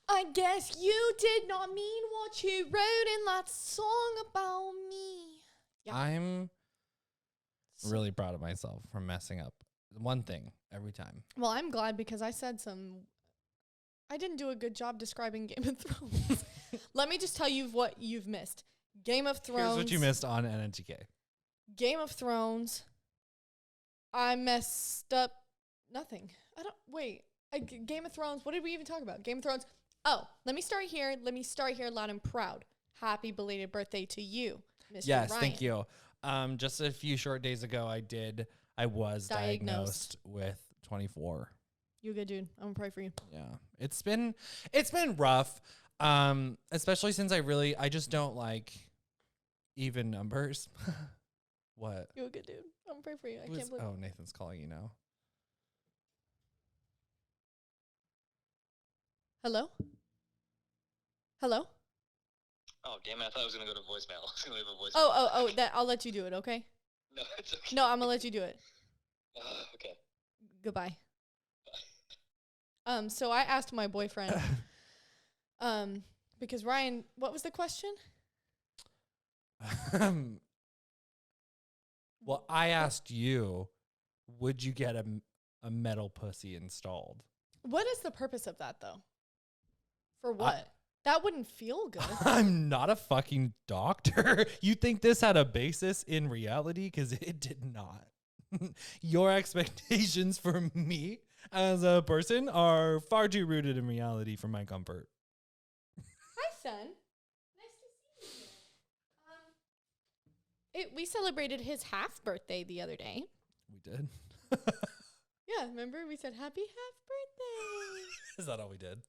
I guess you did not mean what you wrote in that song about me. Yeah. I'm really proud of myself for messing up one thing every time. Well, I'm glad because I didn't do a good job describing Game of Thrones. Let me just tell you what you've missed. Game of Thrones. Here's what you missed on NNTK. Game of Thrones. I messed up nothing. Game of Thrones. What did we even talk about? Game of Thrones. Oh, let me start here. Loud and proud. Happy belated birthday to you, Mr. Yes, Ryan. thank you. Just a few short days ago, I was diagnosed with 24. You good, dude. I'm gonna pray for you. Yeah, it's been rough. Especially since I just don't like even numbers. What? You a good dude. I'm gonna pray for you. I can't believe. Oh, Nathan's calling you now. Hello? Hello? Oh, damn it. I thought I was going to go to voicemail. I was going to leave a voicemail. Oh, I'll let you do it, okay? No, it's okay. No, I'm gonna let you do it. Okay. Goodbye. So I asked my boyfriend, because Ryan, what was the question? Well, I asked you, would you get a metal pussy installed? What is the purpose of that, though? For what? That wouldn't feel good. I'm not a fucking doctor. You think this had a basis in reality? Because it did not. Your expectations for me as a person are far too rooted in reality for my comfort. Hi, son. Nice to see you. We celebrated his half birthday the other day. We did. Yeah, remember? We said happy half birthday. Is that all we did?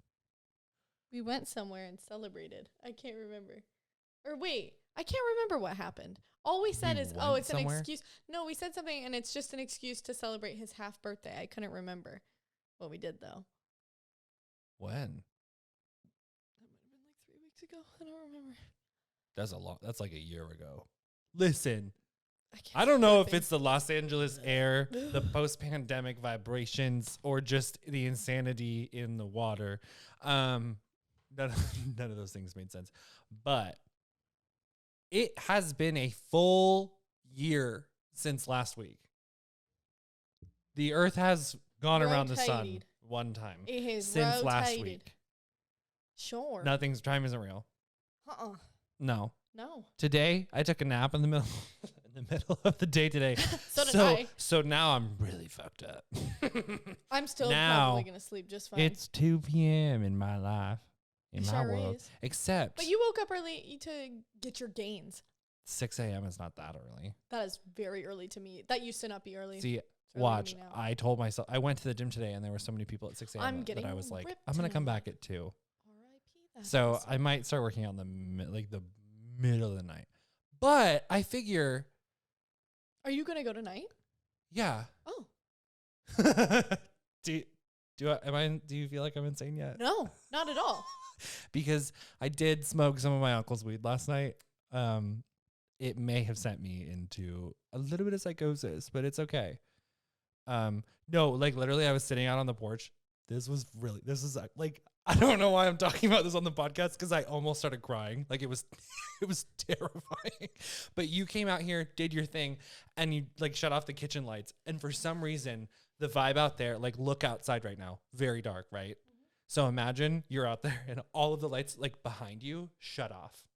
We went somewhere and celebrated. I can't remember. Or wait, I can't remember what happened. All we said is, oh, it's somewhere? an excuse. No, we said something and it's just an excuse to celebrate his half birthday. I couldn't remember what we did, though. When? That might have been like 3 weeks ago. I don't remember. That's like a year ago. Listen, can't I don't know if think. it's the Los Angeles air, the post-pandemic vibrations, or just the insanity in the water. None of those things made sense. But it has been a full year since last week. The Earth has gone around the sun Rotated. one time It has since last rotated. week. Sure. Time isn't real. Uh-uh. No. No. Today, I took a nap in the middle of the day today. So did I. So now I'm really fucked up. I'm still Now, probably going to sleep just fine. It's 2 p.m. in my life, in It my sure world. is. Except But you woke up early to get your gains. 6 a.m. is not that early. That is very early to me. That used to not be early. See, It's early to watch. me now. I told myself, I went to the gym today and there were so many people at 6 a.m. I'm that getting I was like, ripped I'm going to come tonight. back at 2. R.I.P. that So asshole. I might start working out in the middle of the night. But I figure, Are you going to go tonight? yeah. Oh. Do you feel like I'm insane yet? No, not at all. Because I did smoke some of my uncle's weed last night. It may have sent me into a little bit of psychosis, but it's okay. No, like literally I was sitting out on the porch. This is like, I don't know why I'm talking about this on the podcast because I almost started crying. Like it was terrifying. But you came out here, did your thing, and you like shut off the kitchen lights. And for some reason, the vibe out there, like look outside right now, very dark, right? So imagine you're out there and all of the lights like behind you shut off.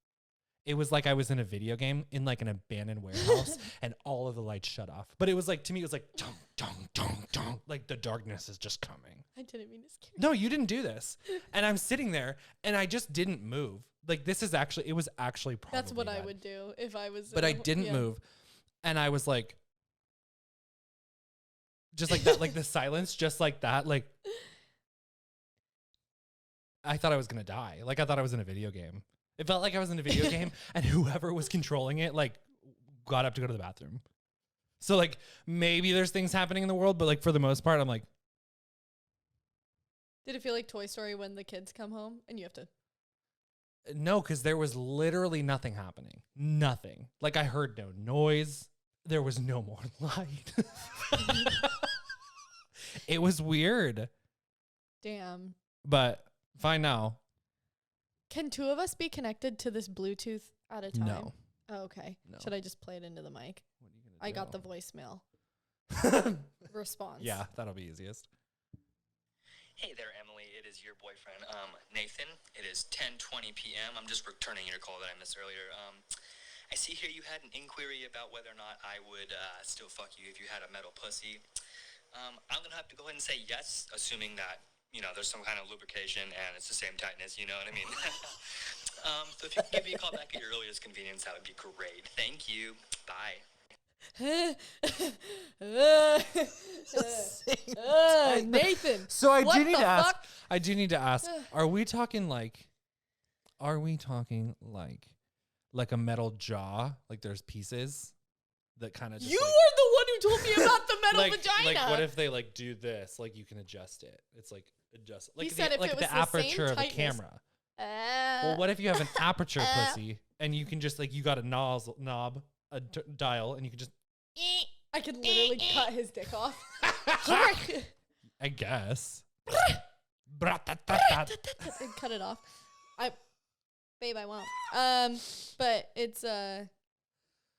It was like I was in a video game in like an abandoned warehouse and all of the lights shut off. But it was like, to me, it was like, dong, dong, dong, dong. Like the darkness is just coming. I didn't mean to scare you. No, you didn't do this. And I'm sitting there and I just didn't move. Like it was actually probably That's what I bad. would do if I was. But I didn't move. And I was like, just like that, like the silence, just like that. Like, I thought I was going to die. Like I thought I was in a video game. It felt like I was in a video game and whoever was controlling it, like got up to go to the bathroom. So like maybe there's things happening in the world, but like for the most part, I'm like. Did it feel like Toy Story when the kids come home and you have to? No, because there was literally nothing happening. Nothing. Like I heard no noise. There was no more light. It was weird. Damn. But Fine now. Can two of us be connected to this Bluetooth at a time? No. Oh, okay. No. Should I just play it into the mic? What are you gonna I got the do? voicemail response. Yeah, that'll be easiest. Hey there, Emily. It is your boyfriend, Nathan. It is 10:20 p.m. I'm just returning your call that I missed earlier. I see here you had an inquiry about whether or not I would still fuck you if you had a metal pussy. I'm gonna have to go ahead and say yes, assuming that there's some kind of lubrication and it's the same tightness. You know what I mean? So if you can give me a call back at your earliest convenience, that would be great. Thank you. Bye. Nathan. So I what do need the to ask. fuck? I do need to ask. Are we talking like a metal jaw? Like there's pieces that kind of just You like, are the one who told me about the metal like, vagina. Like what if they like do this? Like you can adjust it. It's like adjust. Like He said if like it was the the aperture same of a tightness. camera. Well, what if you have an aperture pussy and you can just like you got a knob, a dial, and you can just. I could literally cut his dick off. I guess. And cut it off. Babe, I won't. But it's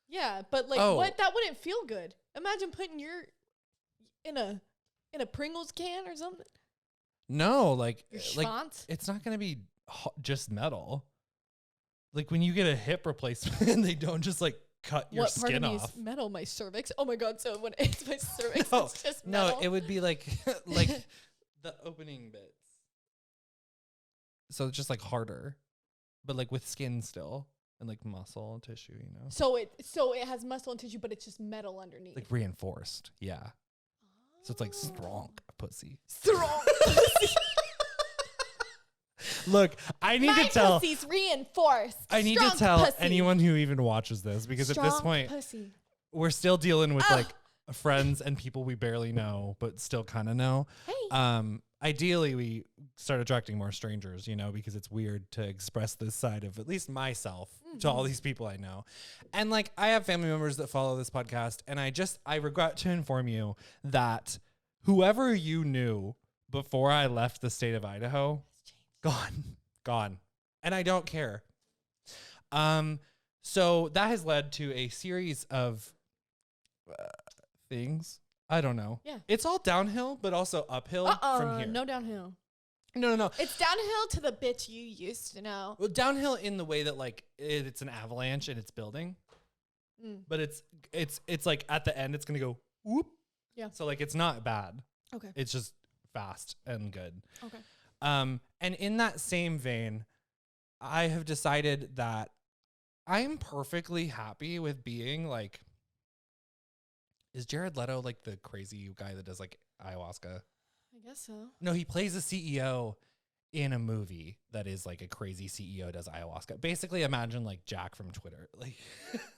yeah, but like what? That wouldn't feel good. Imagine putting your in a Pringles can or something. No, like Schwanz? it's not gonna be just metal. Like when you get a hip replacement, they don't just like cut your what part skin of me off. is metal? My cervix. Oh my god! So when it's my cervix, No, it's just metal. no, it would be like like the opening bits. So it's just like harder, but like with skin still and like muscle and tissue, So it has muscle and tissue, but it's just metal underneath. like reinforced. Yeah. So it's like strong pussy. Strong. Look, I need My to tell. pussy's reinforced. I need Strong to tell pussy. anyone who even watches this because at this Strong point pussy. we're still dealing with like friends and people we barely know but still kind of know. Hey. Ideally we start attracting more strangers, because it's weird to express this side of at least myself to all these people I know. And like I have family members that follow this podcast and I regret to inform you that whoever you knew before I left the state of Idaho, gone. And I don't care. So that has led to a series of things. I don't know. Yeah. It's all downhill, but also uphill from here. No downhill. No. It's downhill to the bitch you used to know. Well, downhill in the way that like it's an avalanche and it's building. But it's like at the end it's gonna go whoop. Yeah. So like it's not bad. Okay. It's just fast and good. Okay. And in that same vein, I have decided that I'm perfectly happy with being like, is Jared Leto like the crazy guy that does like ayahuasca? I guess so. No, he plays a CEO in a movie that is like a crazy CEO does ayahuasca. Basically, imagine like Jack from Twitter, like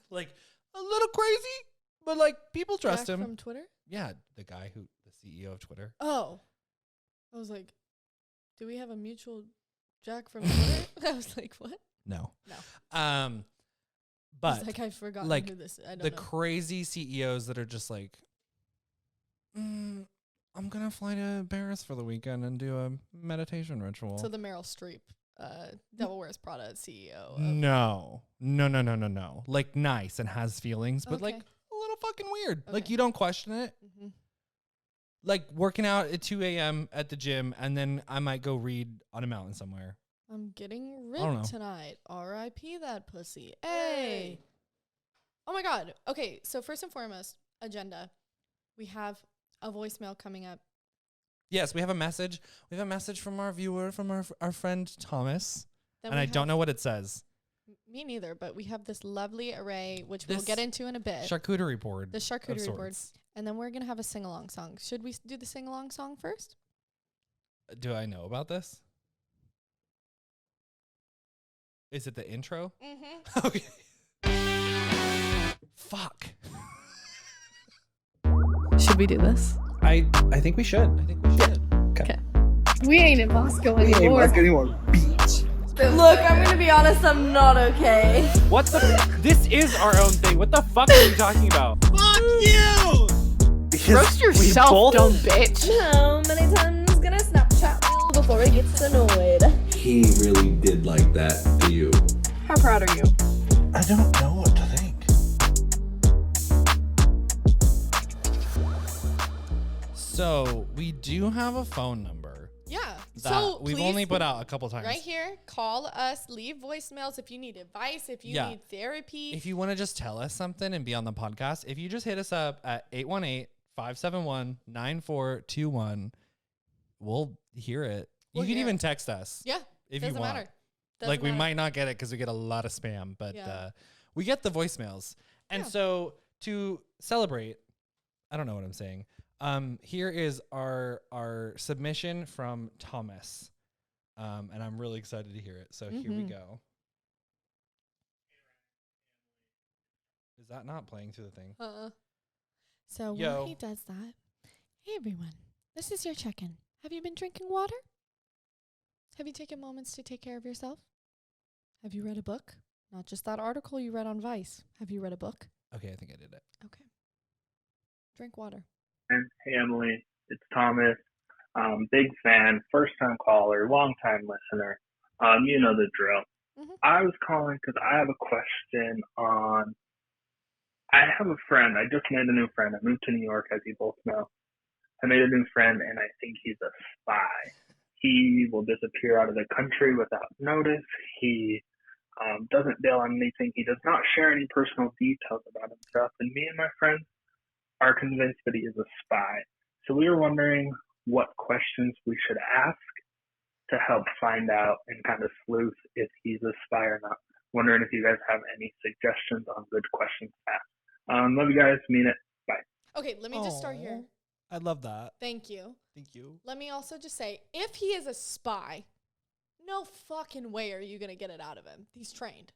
like a little crazy, but like people trust Jack him. from Twitter? Yeah, the CEO of Twitter. Oh. I was like, do we have a mutual Jack from Twitter? I was like, what? No. I But was like, I've forgotten like who this is. I don't the know. crazy CEOs that are just like, I'm gonna fly to Paris for the weekend and do a meditation ritual. So the Meryl Streep, Devil Wears Prada CEO. No. Like nice and has feelings, but like a little fucking weird. Okay. Like you don't question it. Mm-hmm. Like working out at 2 a.m. at the gym, and then I might go read on a mountain somewhere. I'm getting don't know. ripped tonight. R.I.P. that pussy. Hey. Oh my God. Okay, so first and foremost, agenda. We have a voicemail coming up. Yes, we have a message. We have a message from our viewer, from our friend Thomas. Then And we I don't have- know what it says. Me neither, but we have this lovely array, which we'll get into in a bit. Charcuterie board. The charcuterie of board. sorts. And then we're going to have a sing-along song. Should we do the sing-along song first? Do I know about this? Is it the intro? Mm-hmm. Okay. Fuck. Should we do this? I think we should. Okay. We ain't in Moscow anymore. Bitch. Look, I'm gonna be honest, I'm not okay. What the? This is our own thing. What the fuck are you talking about? Fuck you! Roast yourself, dumb bitch. How many times gonna Snapchat before he gets annoyed. He really did like that to you. How proud are you? I don't know what to think. So we do have a phone number Yeah. that So we've please, only put out a couple times. right here. Call us. Leave voicemails if you need advice. If you Yeah. need therapy. If you want to just tell us something and be on the podcast, if you just hit us up at 818-571-9421, we'll hear it. We'll you can hear even it. text us Yeah. if doesn't you want. matter. Like we Doesn't might not get it because we get a lot of spam, but Yeah. we get the voicemails. And Yeah. so to celebrate, I don't know what I'm saying. Here is our submission from Thomas. And I'm really excited to hear it. So here we go. Is that not playing through the thing? So Yo. while he does that, hey everyone, this is your check-in. Have you been drinking water? Have you taken moments to take care of yourself? Have you read a book? Not just that article you read on Vice. Have you read a book? Okay, I think I did it. Okay. Drink water. Hey, Emily. It's Thomas. Big fan, first-time caller, long-time listener. You know the drill. Mhm. I was calling because I have a question on... I have a friend. I just made a new friend. I moved to New York, as you both know. I made a new friend, and I think he's a spy. He will disappear out of the country without notice. He doesn't bail on anything. He does not share any personal details about himself. And me and my friends are convinced that he is a spy. So we were wondering what questions we should ask to help find out and kind of sleuth if he's a spy or not. Wondering if you guys have any suggestions on good questions to ask. Love you guys. Mean it. Bye. Okay, let me just start here. I love that. Thank you. Thank you. Let me also just say, if he is a spy, no fucking way are you going to get it out of him. He's trained.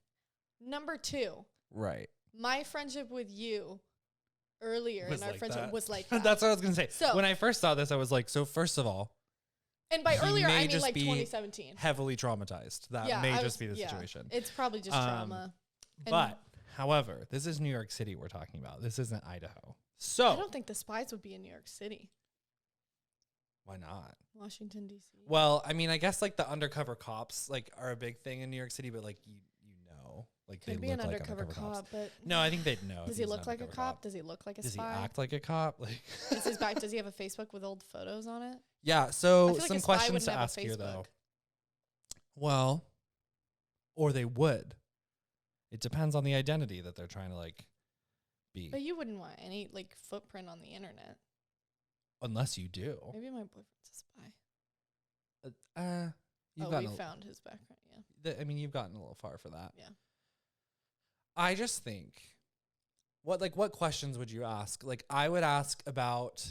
Number 2, Right. my friendship with you earlier in our friendship was like that. That's what I was going to say. So- when I first saw this, I was like, so first of all, And by he earlier, may I mean just like be 2017. heavily traumatized. That Yeah, may I just was- be the yeah, situation. It's probably just trauma. And But, however, this is New York City we're talking about. This isn't Idaho. I So, don't think the spies would be in New York City, why not? Washington, D.C. Well, I mean, I guess like the undercover cops like are a big thing in New York City, but like you know, like Could they be look an like undercover cops. cop, but No, I think they'd know. does if he he's an look like a undercover cop? Does he look like a Does he spy? act like a cop? Like, Is his back? Does he have a Facebook with old photos on it? yeah. I So feel like some a spy questions wouldn't to have a ask here, though. Facebook. Well, or they would. It depends on the identity that they're trying to like be. But you wouldn't want any like footprint on the internet. Unless you do. Maybe my boyfriend's a spy. You've We gotten found his background. Yeah. I mean, you've gotten a little far for that. Yeah. I just think, what questions would you ask? Like, I would ask about,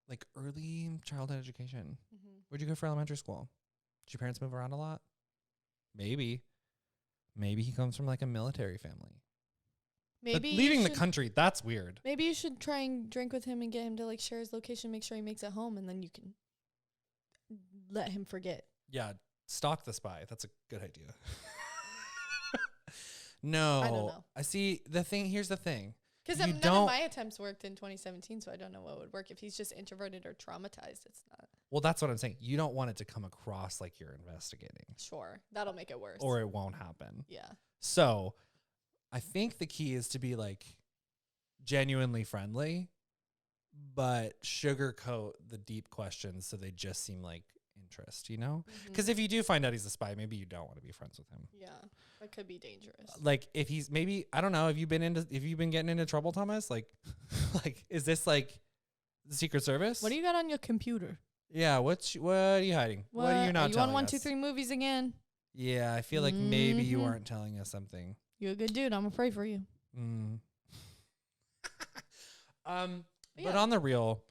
like, early childhood education. Mm-hmm. Where'd you go for elementary school? Did your parents move around a lot? Maybe he comes from like a military family. But Maybe leaving the country, that's weird. Maybe you should try and drink with him and get him to like share his location, make sure he makes it home, and then you can let him forget. Yeah, stalk the spy. That's a good idea. No, I don't know. I see the thing. Here's the thing. Because You none don't- of my attempts worked in 2017, so I don't know what would work. If he's just introverted or traumatized, it's not. Well, that's what I'm saying. You don't want it to come across like you're investigating, Sure. That'll make it worse. or it won't happen. Yeah. So, I think the key is to be like genuinely friendly, but sugarcoat the deep questions so they just seem like interest, you know? Because if you do find out he's a spy, maybe you don't want to be friends with him. Yeah. That could be dangerous. Like if he's maybe, I don't know, have you been getting into trouble, Thomas? Like, like is this like the Secret Service? What do you got on your computer? Yeah, what are you hiding? What are you not you telling on 1, us? 2, 3 movies again? Yeah, I feel like maybe you Mhm. aren't telling us something. You're a good dude. I'm afraid for you. But yeah. on the real,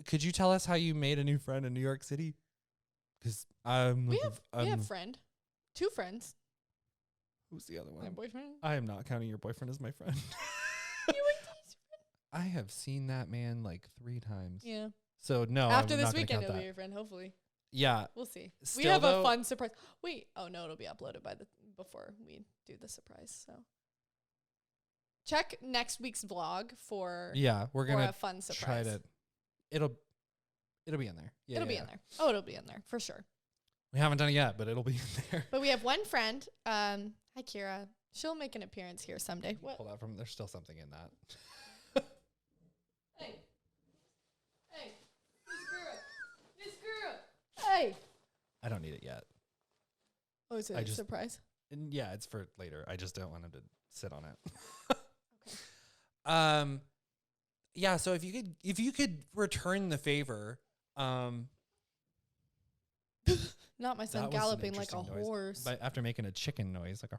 could you tell us how you made a new friend in New York City? Because We have friend. 2 friends. who's the other My one? boyfriend. I am not counting your boyfriend as my friend. I have seen that man like 3 times. Yeah. So no, After I'm this not gonna weekend, count it'll be that. your friend. Hopefully, Yeah. we'll see. We Still, have though- a fun surprise. Wait. Oh no, it'll be uploaded before we do the surprise. So check next week's vlog for Yeah, we're for gonna a fun try surprise. to. It'll. It'll be in there. Yeah, it'll be in there. Oh, it'll be in there for sure. We haven't done it yet, but it'll be in there. But we have one friend. Hi, Kira. She'll make an appearance here someday. What? Pull that from. There's still something in that. Hey. Hey. This girl. Hey. I don't need it yet. Oh, is it I a just- surprise? And yeah, it's for later. I just don't want him to sit on it. Okay. Yeah. So if you could return the favor, Not my son that was an galloping like a interesting noise. horse. But after making a chicken noise, like a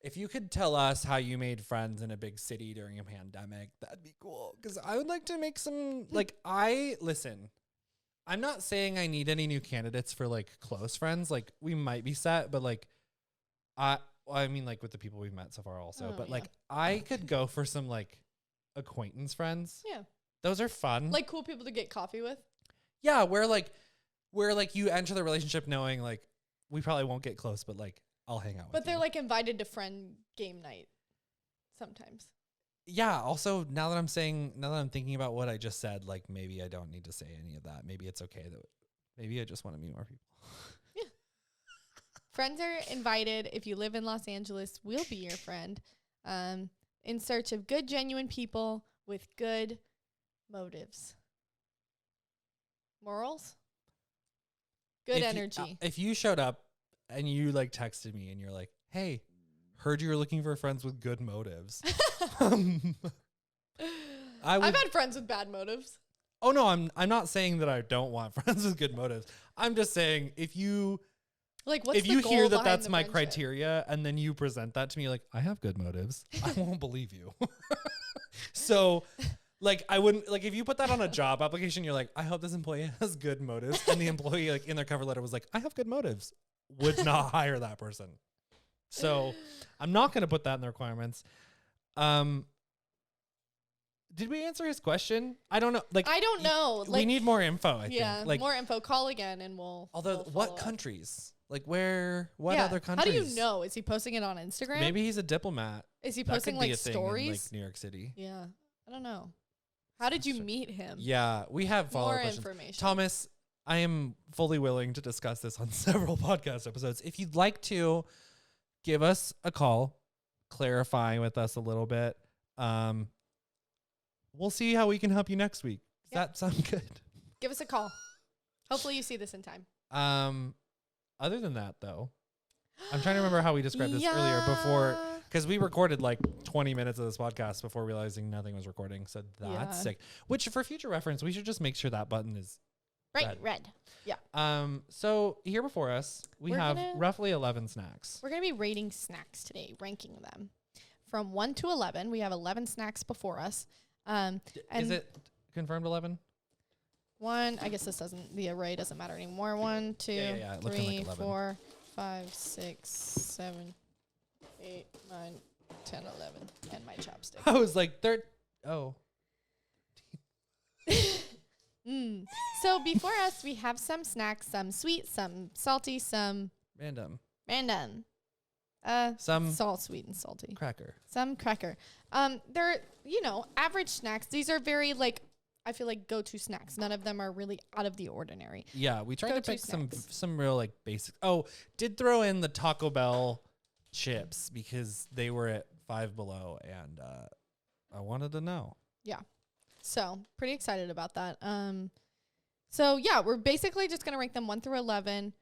if you could tell us how you made friends in a big city during a pandemic, that'd be cool. Because I would like to make some listen. I'm not saying I need any new candidates for like close friends. Like we might be set, but like I mean like with the people we've met so far also. Oh, But yeah. like I could go for some like acquaintance friends. Yeah. Those are fun. Like cool people to get coffee with. Yeah, where you enter the relationship knowing like we probably won't get close, but like I'll hang out with But they're you. like invited to friend game night sometimes. Yeah, also now that I'm thinking about what I just said, like maybe I don't need to say any of that. Maybe it's okay that maybe I just want to meet more people. Friends are invited. If you live in Los Angeles, we'll be your friend. In search of good, genuine people with good motives. Morals? Good energy. If you showed up and you like texted me and you're like, "Hey, heard you were looking for friends with good motives." I've had friends with bad motives. Oh no, I'm not saying that I don't want friends with good motives. I'm just saying if you Like, what's if the you goal hear that behind that's the my friendship? criteria and then you present that to me like I have good motives, I won't believe you. So like I wouldn't like if you put that on a job application, you're like, I hope this employee has good motives, and the employee like in their cover letter was like, I have good motives, would not hire that person. So I'm not gonna put that in the requirements. Did we answer his question? I don't know. Like I don't know. we Like, need more info, I yeah, think. Like more info. Call again and we'll. although we'll what follow up. countries? Like where what Yeah. other countries? How do you know? Is he posting it on Instagram? Maybe he's a diplomat. Is he That posting could be like a thing stories? in like New York City. Yeah, I don't know. How did you Sure. meet him? Yeah, we have follow-up More questions. information. Thomas, I am fully willing to discuss this on several podcast episodes. If you'd like to give us a call, clarify with us a little bit, we'll see how we can help you next week. Does Yep. that sound good? Give us a call. Hopefully you see this in time. Other than that, though, I'm trying to remember how we described this earlier before, because we recorded like 20 minutes of this podcast before realizing nothing was recording. So that's Yeah. sick. Which, for future reference, we should just make sure that button is Red. Yeah. So here before us, we We're have gonna- roughly 11 snacks. We're going to be rating snacks today, ranking them. From 1 to 11, we have 11 snacks before us. Is and it confirmed 11? 1, I guess the array doesn't matter anymore. 1, 2, Yeah, it looked like 3, 11. 4, 5, 6, 7, 8, 9, 10, 11. And my chopstick. I was like, oh. So before us, we have some snacks, some sweet, some salty, some Random. random. Some Salt, sweet, and salty. cracker. Some cracker. They're, average snacks. These are very, I feel like go-to snacks. None of them are really out of the ordinary. Yeah, we tried to Go-to pick snacks. some real like basic. Oh, did throw in the Taco Bell chips because they were at Five Below, and I wanted to know. So pretty excited about that. So yeah, we're basically just going to rank them 1 through 11.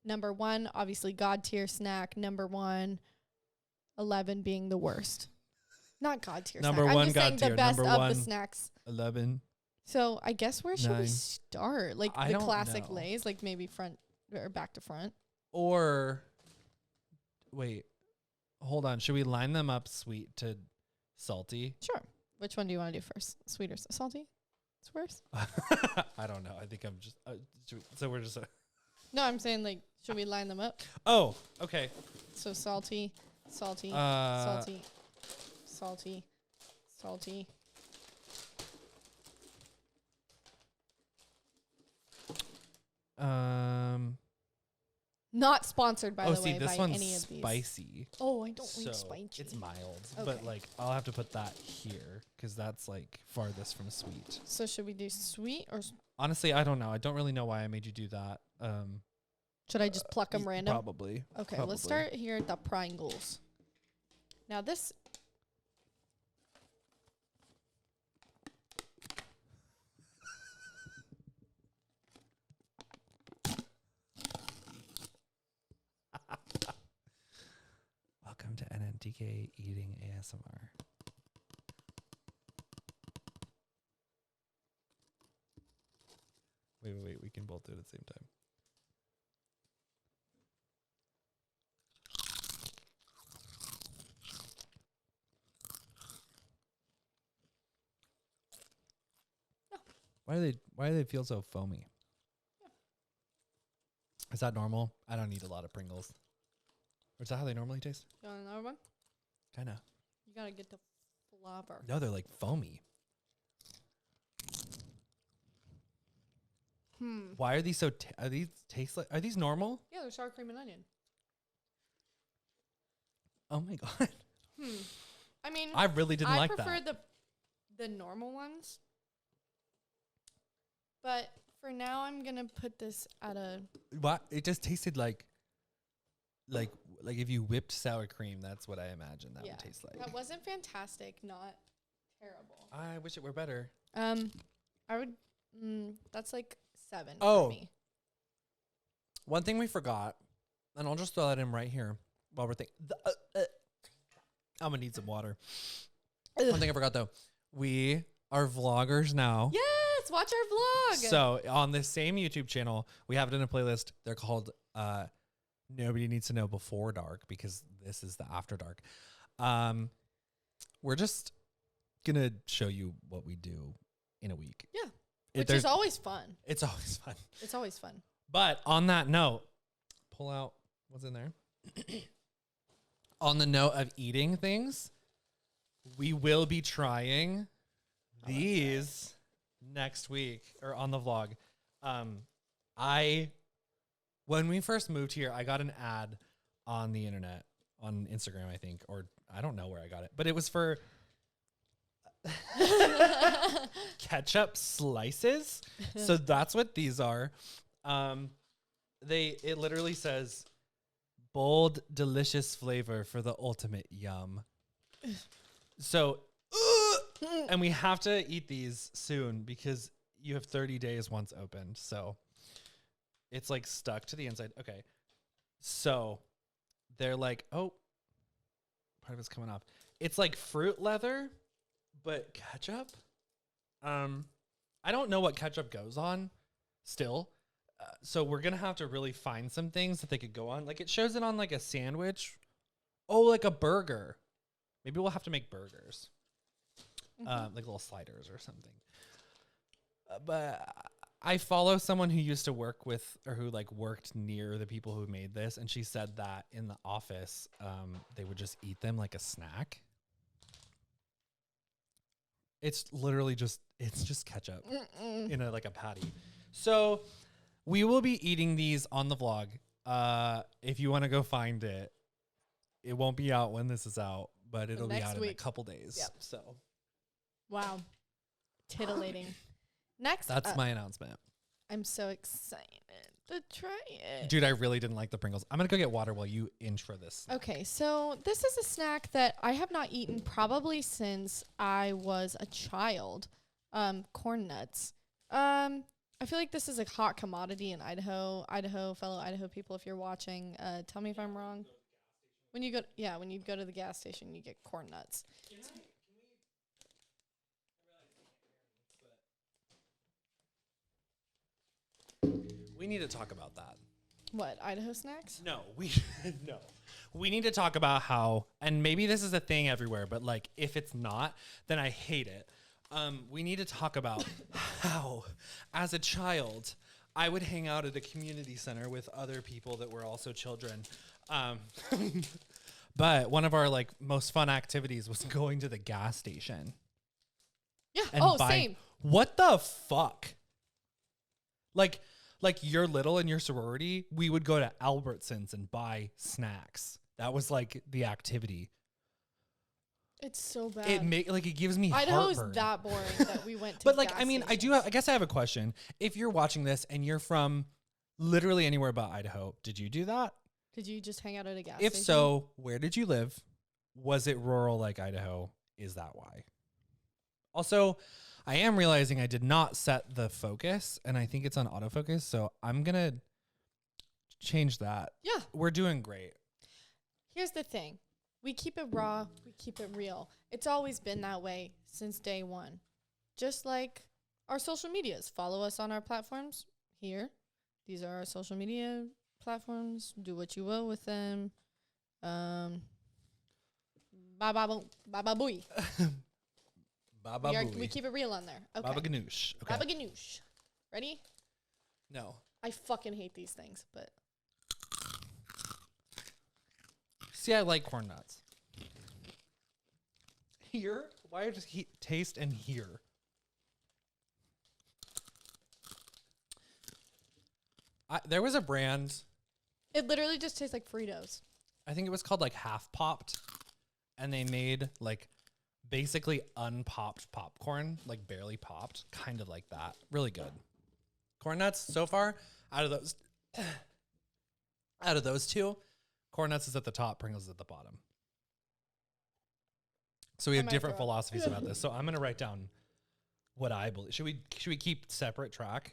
Number 1, obviously God tier snack. Number 1, 11 being the worst. Not God tier Number snack. 1 I'm just God saying tier. the best Number of 1, the snacks. 11. So I guess where should 9. we start? Like I the don't classic know. Lay's, like maybe front or back to front. Or wait, hold on. Should we line them up sweet to salty? Sure. Which one do you want to do first? Sweet or salty? It's worse. I don't know. I think I'm just so we're just No, I'm saying like, should we line them up? oh, okay. So salty, salty, Uh, salty, salty, salty. Not sponsored, by the way, this by one's any of these. spicy. Oh, I don't So like spicy. it's mild, Okay. but like I'll have to put that here because that's like farthest from sweet. So should we do sweet or Honestly, I don't know. I don't really know why I made you do that. should I just pluck them random? Probably. Okay, probably. let's start here at the Pringles. Now this. Welcome to NNTK Eating ASMR. Wait. We can both do it at the same time. Why do they feel so foamy? Is that normal? I don't eat a lot of Pringles. Or is that how they normally taste? You want another one? Kind of. You gotta get the flavor. No, they're like foamy. Why are these so? Are these taste like? Are these normal? Yeah, they're sour cream and onion. Oh my god! I mean, I really didn't like I prefer that. the normal ones. But for now, I'm gonna put this at a. What? It just tasted like if you whipped sour cream. That's what I imagine that would taste like. That wasn't fantastic. Not terrible. I wish it were better. I would. That's like 7 Oh. for me. One thing we forgot, and I'll just throw that in right here while we're thinking. I'm gonna need some water. One thing I forgot though, we are vloggers now. Yes, watch our vlog. So on this same YouTube channel, we have it in a playlist. They're called Nobody Needs to Know Before Dark because this is the After Dark. We're just gonna show you what we do in a week. Yeah. Which is always fun. It's always fun. It's always fun. But on that note, pull out what's in there. On the note of eating things, we will be trying these next week or on the vlog. When we first moved here, I got an ad on the internet, on Instagram, I think, or I don't know where I got it, but it was for Ketchup Slices. So that's what these are. It literally says bold, delicious flavor for the ultimate yum. So, and we have to eat these soon because you have 30 days once opened. So it's like stuck to the inside. Okay. So they're like, oh, part of it's coming off. It's like fruit leather, but ketchup. I don't know what ketchup goes on still. So we're going to have to really find some things that they could go on. Like it shows it on like a sandwich. Oh, like a burger. Maybe we'll have to make burgers. Like little sliders or something. But I follow someone who used to work with, or who like worked near the people who made this. And she said that in the office, they would just eat them like a snack. It's literally just ketchup in a patty. So we will be eating these on the vlog. If you want to go find it, it won't be out when this is out, but it'll be next out in week. a couple days. Yep. So Wow. Titillating. Next that's up, my announcement. I'm so excited to try it. Dude, I really didn't like the Pringles. I'm going to go get water while you intro this. Okay, so this is a snack that I have not eaten probably since I was a child. Corn nuts. I feel like this is a hot commodity in Idaho. Fellow Idaho people, if you're watching, tell me if I'm wrong. When you go to the gas station, you get corn nuts. We need to talk about that. What, Idaho snacks? No, we need to talk about how, and maybe this is a thing everywhere, but like if it's not, then I hate it. We need to talk about how, as a child, I would hang out at a community center with other people that were also children. But one of our like most fun activities was going to the gas station. Yeah. And Oh, buying, same. what the fuck? Like, Like you're little in your sorority, we would go to Albertsons and buy snacks. That was like the activity. It's so bad. It gives me Idaho is heartburn. that boring that we went to. But like, gas I mean, stations. I guess I have a question. If you're watching this and you're from literally anywhere but Idaho, did you do that? Did you just hang out at a gas If station? so, where did you live? Was it rural like Idaho? Is that why? Also, I am realizing I did not set the focus, and I think it's on autofocus, so I'm going to change that. Yeah. We're doing great. Here's the thing. We keep it raw. We keep it real. It's always been that way since day one. Just like our social medias. Follow us on our platforms here. These are our social media platforms. Do what you will with them. Bye bye booey. Baba We keep it real on there. Okay. Baba ganoush. Okay. Baba ganoush. Ready? No. I fucking hate these things, but See, I like corn nuts. Here? Why does he taste and hear? There was a brand, it literally just tastes like Fritos. I think it was called like Half Popped, and they made like basically unpopped popcorn, like barely popped, kind of like that. Really good. Corn nuts so far out of those two, corn nuts is at the top, Pringles is at the bottom. So we I have might different throw up. philosophies about this. So I'm gonna write down what I believe. Should we keep separate track?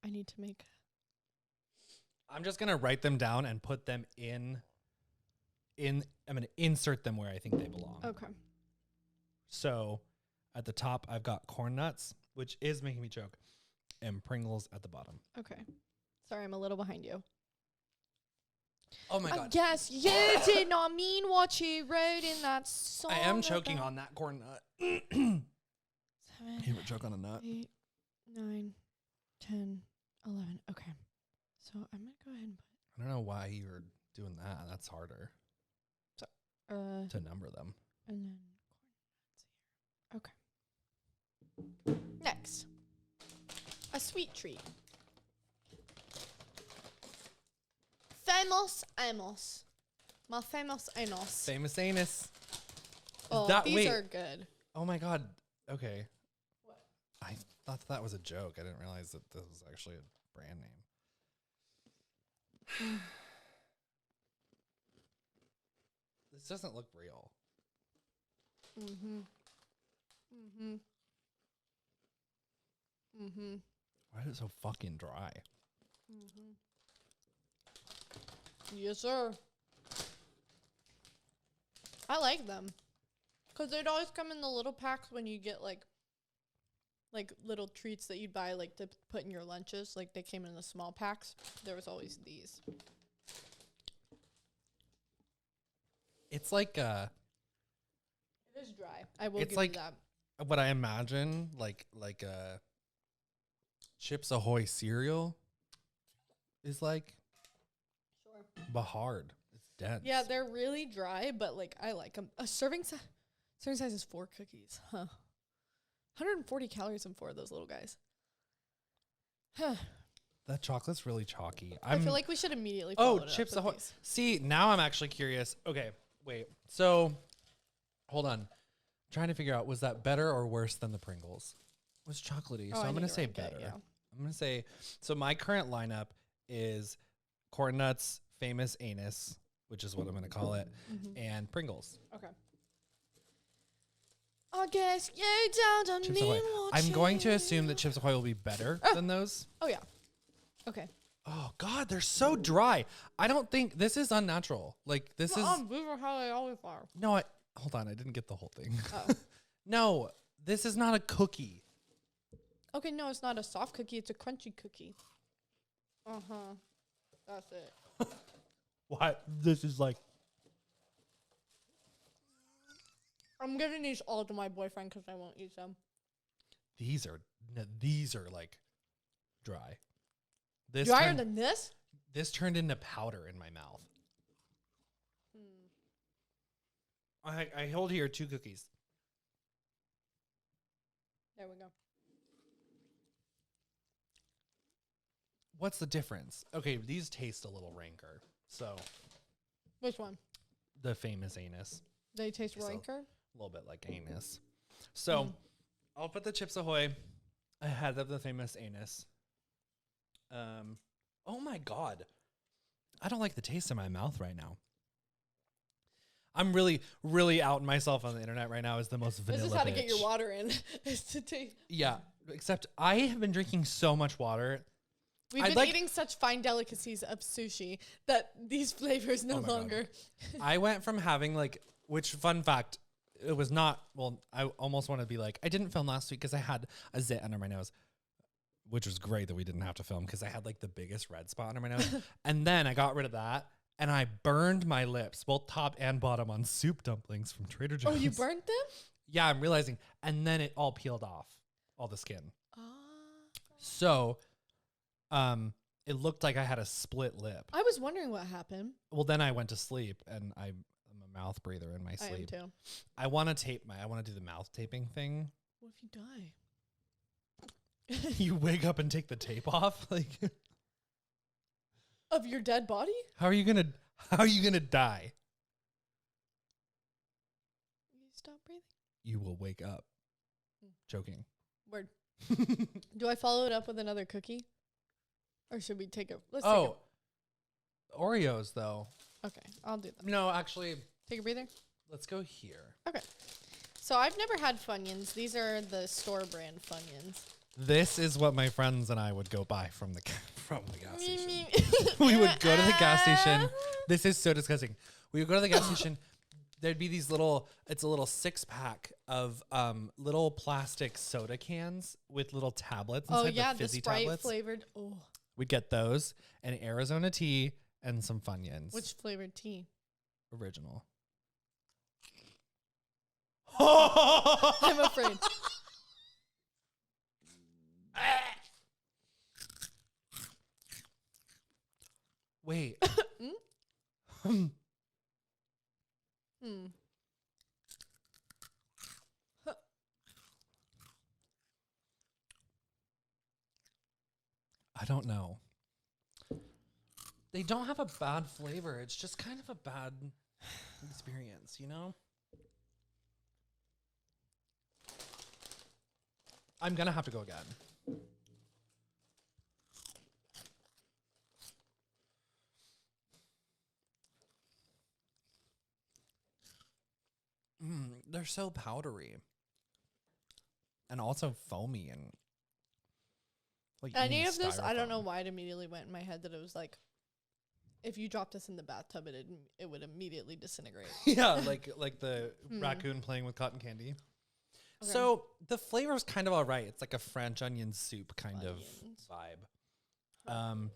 I need to make. I'm just gonna write them down and put them in. I'm gonna insert them where I think they belong. Okay. So at the top, I've got corn nuts, which is making me choke, and Pringles at the bottom. Okay. Sorry, I'm a little behind you. Oh my I god. guess you did not mean what you wrote in that song. I am choking on that corn nut. 7, You ever choke on a nut? 8, 9, 10, 11. Okay. So I'm going to go ahead and I don't know why you're doing that. That's harder put, to number them. and then corn nuts here. Okay. Next. A sweet treat. Famous Amos. My famous Amos. Famous anus. Oh, that- these wait. are good. Oh my god. Okay. What? I thought that was a joke. I didn't realize that this was actually a brand name. This doesn't look real. Mm-hmm. Mm-hmm. Mm-hmm. Why is it so fucking dry? Mm-hmm. Yes, sir. I like them. Because they'd always come in the little packs when you get, like little treats that you'd buy, like, to put in your lunches. Like, they came in the small packs. There was always these. It's like It is dry. I will It's give like- you that. what I imagine, like Chips Ahoy cereal is like, Sure. but hard. It's dense. Yeah, they're really dry, but, like, I like them. A serving size is 4 cookies. Huh. 140 calories in 4 of those little guys. Huh. That chocolate's really chalky. I feel like we should immediately follow it up Chips with Ahoy. these. See, now I'm actually curious. Okay, wait. So, hold on. I'm trying to figure out, was that better or worse than the Pringles? It was chocolatey, so I I'm need going to to say rank it, better. yeah. I'm going to say, so my current lineup is Corn Nuts, Famous Anus, which is what I'm going to call it, and Pringles. Okay. I guess you don't Chips mean Ahoy. what I'm you going to assume that Chips Ahoy will be better than those. Oh, yeah. Okay. Oh, God, they're so dry. I don't think this is unnatural. Like, this is. These are how they always are. No, hold on. I didn't get the whole thing. Oh. No, this is not a cookie. Okay, no, it's not a soft cookie. It's a crunchy cookie. Uh-huh. That's it. What? This is like. I'm giving these all to my boyfriend because I won't eat them. These are like dry. This Drier turned, than this? this turned into powder in my mouth. I hold here 2 cookies. There we go. What's the difference? Okay, these taste a little ranker. So Which one? the famous anus. They taste So- ranker? A little bit like anus. So I'll put the Chips Ahoy ahead of the famous anus. Oh my God. I don't like the taste in my mouth right now. I'm really, really outing myself on the internet right now as the most vanilla This is how to bitch. get your water in. Is to taste. Yeah, except I have been drinking so much water. We've I'd been like- eating such fine delicacies of sushi that these flavors no Oh my God. longer. I went from having like, which fun fact, it was not, well, I almost want to be like, I didn't film last week because I had a zit under my nose, which was great that we didn't have to film because I had like the biggest red spot under my nose. And then I got rid of that and I burned my lips, both top and bottom, on soup dumplings from Trader Joe's. Oh, you burnt them? Yeah, I'm realizing. And then it all peeled off, all the skin. Ah. So, it looked like I had a split lip. I was wondering what happened. Well, then I went to sleep and I'm a mouth breather in my I am sleep. too. I want to do the mouth taping thing. What if you die? You wake up and take the tape off? Like, Of your dead body? how are you going to die? You stop breathing. You will wake up. Joking. Word. Do I follow it up with another cookie? Or should we take a let's Oh, Oreos though. okay, I'll do that. No, actually, Take a breather. let's go here. Okay. So I've never had Funyuns. These are the store brand Funyuns. This is what my friends and I would go buy from the gas station. We would go to the gas station. This is so disgusting. We would go to the gas station. There'd be these it's a little 6-pack of little plastic soda cans with little tablets inside, Oh yeah, the the fizzy Sprite tablets. flavored. Oh, We'd get those, and Arizona tea, and some Funyuns. which flavored tea? Original. I'm afraid. Wait. Hmm. I don't know. They don't have a bad flavor. It's just kind of a bad experience, you know? I'm going to have to go again. They're so powdery. And also foamy and like Any eating of this, I don't styrofoam. know why it immediately went in my head that it was like, if you dropped this in the bathtub, it would immediately disintegrate. Yeah, like the raccoon playing with cotton candy. Okay. So the flavor's kind of all right. It's like a French onion soup kind of vibe.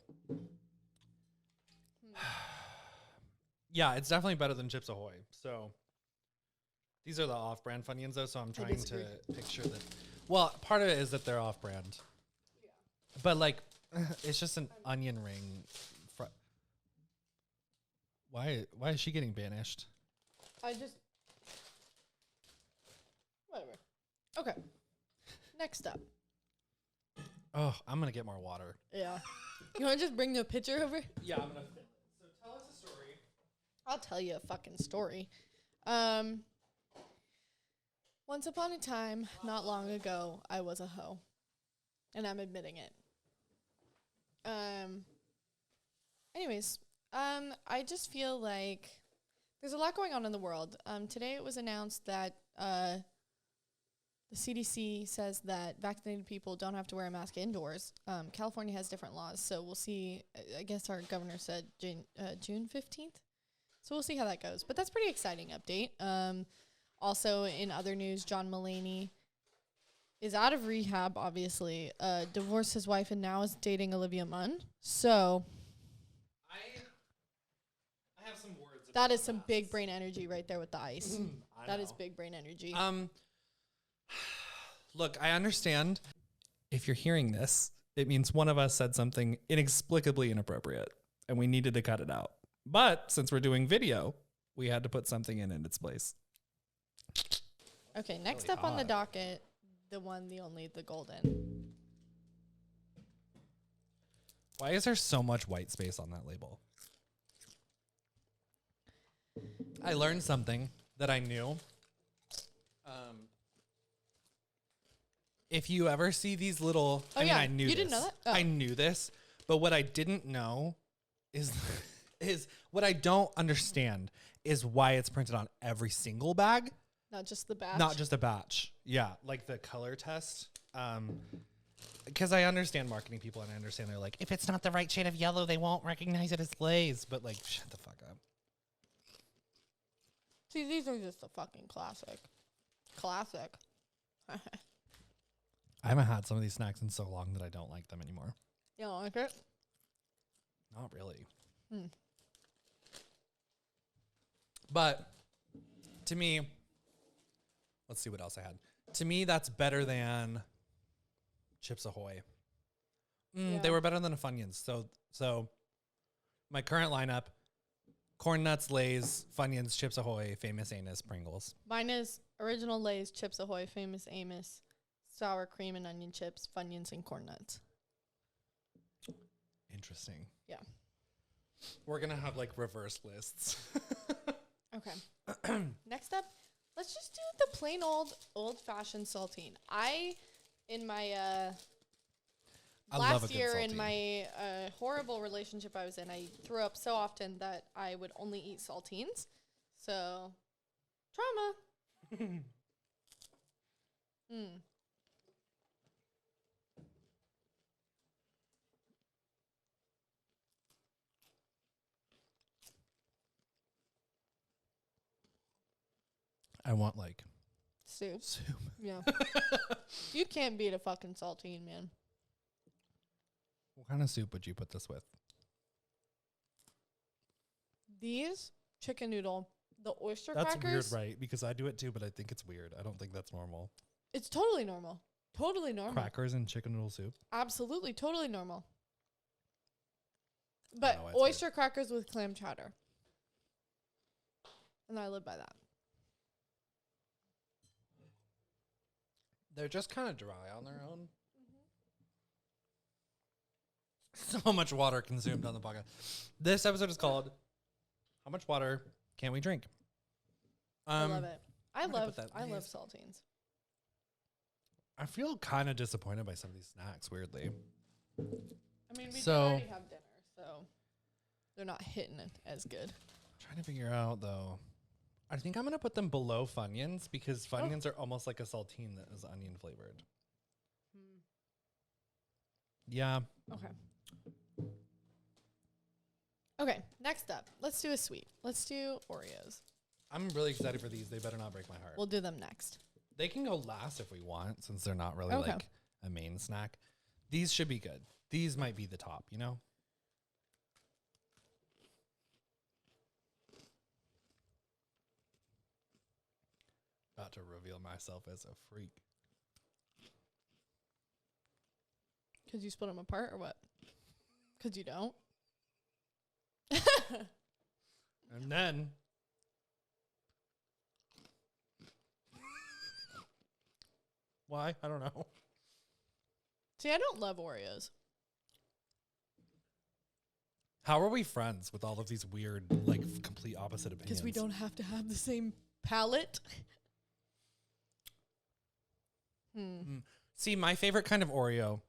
Yeah, it's definitely better than Chips Ahoy. So these are the off-brand Funyuns though, so I'm trying to disagree. picture that. Well, part of it is that they're off-brand. Yeah. But like, it's just an onion ring. Why is she getting banished? Whatever. Okay. Next up. Oh, I'm gonna get more water. Yeah. You want to just bring the picture over? Yeah, I'm gonna fill it. So tell us a story. I'll tell you a fucking story. Once upon a time, not long ago, I was a hoe. And I'm admitting it. Anyways, I just feel like there's a lot going on in the world. Today it was announced that the CDC says that vaccinated people don't have to wear a mask indoors. California has different laws, so we'll see. I guess our governor said June 15th. So we'll see how that goes. But that's pretty exciting update. Also, in other news, John Mulaney is out of rehab, obviously. Divorced his wife and now is dating Olivia Munn. So I have some words. that is some big brain energy right there with the ice. That is big brain energy. Look, I understand. If you're hearing this, it means one of us said something inexplicably inappropriate, and we needed to cut it out. But since we're doing video, we had to put something in its place. Okay, next really up on the hot. docket, the one, the only, the golden. Why is there so much white space on that label? I learned something that I knew. If you ever see these little, Oh, I mean, yeah. I knew You this. didn't know that? Oh. I knew this, but what I didn't know is what I don't understand is why it's printed on every single bag, Not just the batch. not just a batch. Yeah, like the color test. Because I understand marketing people and I understand they're like, if it's not the right shade of yellow, they won't recognize it as Lay's. But like, shut the fuck up. See, these are just a fucking classic. Classic. I haven't had some of these snacks in so long that I don't like them anymore. You don't like it? Not really. Hmm. But to me, let's see what else I had. To me, that's better than Chips Ahoy. Yeah. They were better than the Funyuns. So my current lineup: Corn Nuts, Lay's, Funyuns, Chips Ahoy, Famous Amos, Pringles. Mine is original Lay's, Chips Ahoy, Famous Amos, sour cream and onion chips, Funyuns, and Corn Nuts. Interesting. Yeah. We're gonna have like reverse lists. Okay. Next up, let's just do the plain old-fashioned saltine. In my I love a last good year in saltine. my horrible relationship I was in, I threw up so often that I would only eat saltines. So, trauma. I want like Soup. soup. Yeah. You can't beat a fucking saltine, man. What kind of soup would you put this with? These chicken noodle, the oyster That's crackers. weird, right? Because I do it too, but I think it's weird. I don't think that's normal. It's totally normal. Totally normal. Crackers and chicken noodle soup. Absolutely, totally normal. But know why it's weird. oyster crackers with clam chowder. And I live by that. They're just kind of dry on their own. So much water consumed on the podcast. This episode is called "How Much Water Can We Drink?" I love it. I I'm gonna love put that I in love these. saltines. I feel kind of disappointed by some of these snacks. Weirdly, I mean, we did So- already have dinner, so they're not hitting it as good. trying to figure out though. I think I'm gonna put them below Funyuns because Funyuns are almost like a saltine that is onion flavored. Yeah, Okay. Okay, next up, let's do a sweet. Let's do Oreos. I'm really excited for these. They better not break my heart. We'll do them next. They can go last if we want, since they're not really Okay. like a main snack. These should be good. These might be the top, you know? About to reveal myself as a freak. Because you split them apart or what? Because you don't? And then why? I don't know. See, I don't love Oreos. How are we friends with all of these weird, like, complete opposite opinions? Because we don't have to have the same palate. See, my favorite kind of Oreo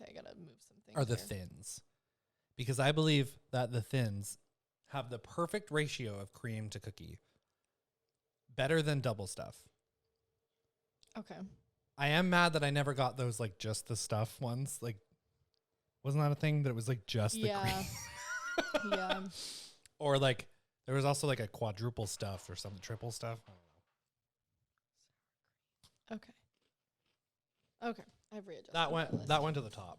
Okay, I gotta move some things. are the here. thins. Because I believe that the thins have the perfect ratio of cream to cookie. Better than double stuff. Okay. I am mad that I never got those, like, just the stuff ones. Like, wasn't that a thing that it was, like, just the Yeah. cream? Yeah. Or, like, there was also, like, a quadruple stuff or some triple stuff. I don't know. Okay. Okay. I've readjusted. That my went list. that went to the top.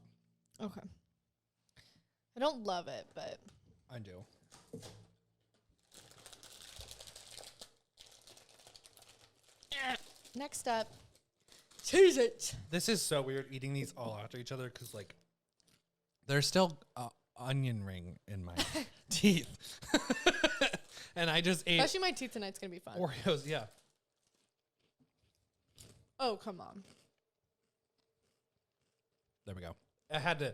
Okay. I don't love it, but I do. next up, choose it. This is so weird eating these all after each other because, like, there's still onion ring in my teeth. And I just ate Brushing my teeth tonight's gonna be fun. Oreos. Yeah. Oh, come on. There we go. I had to.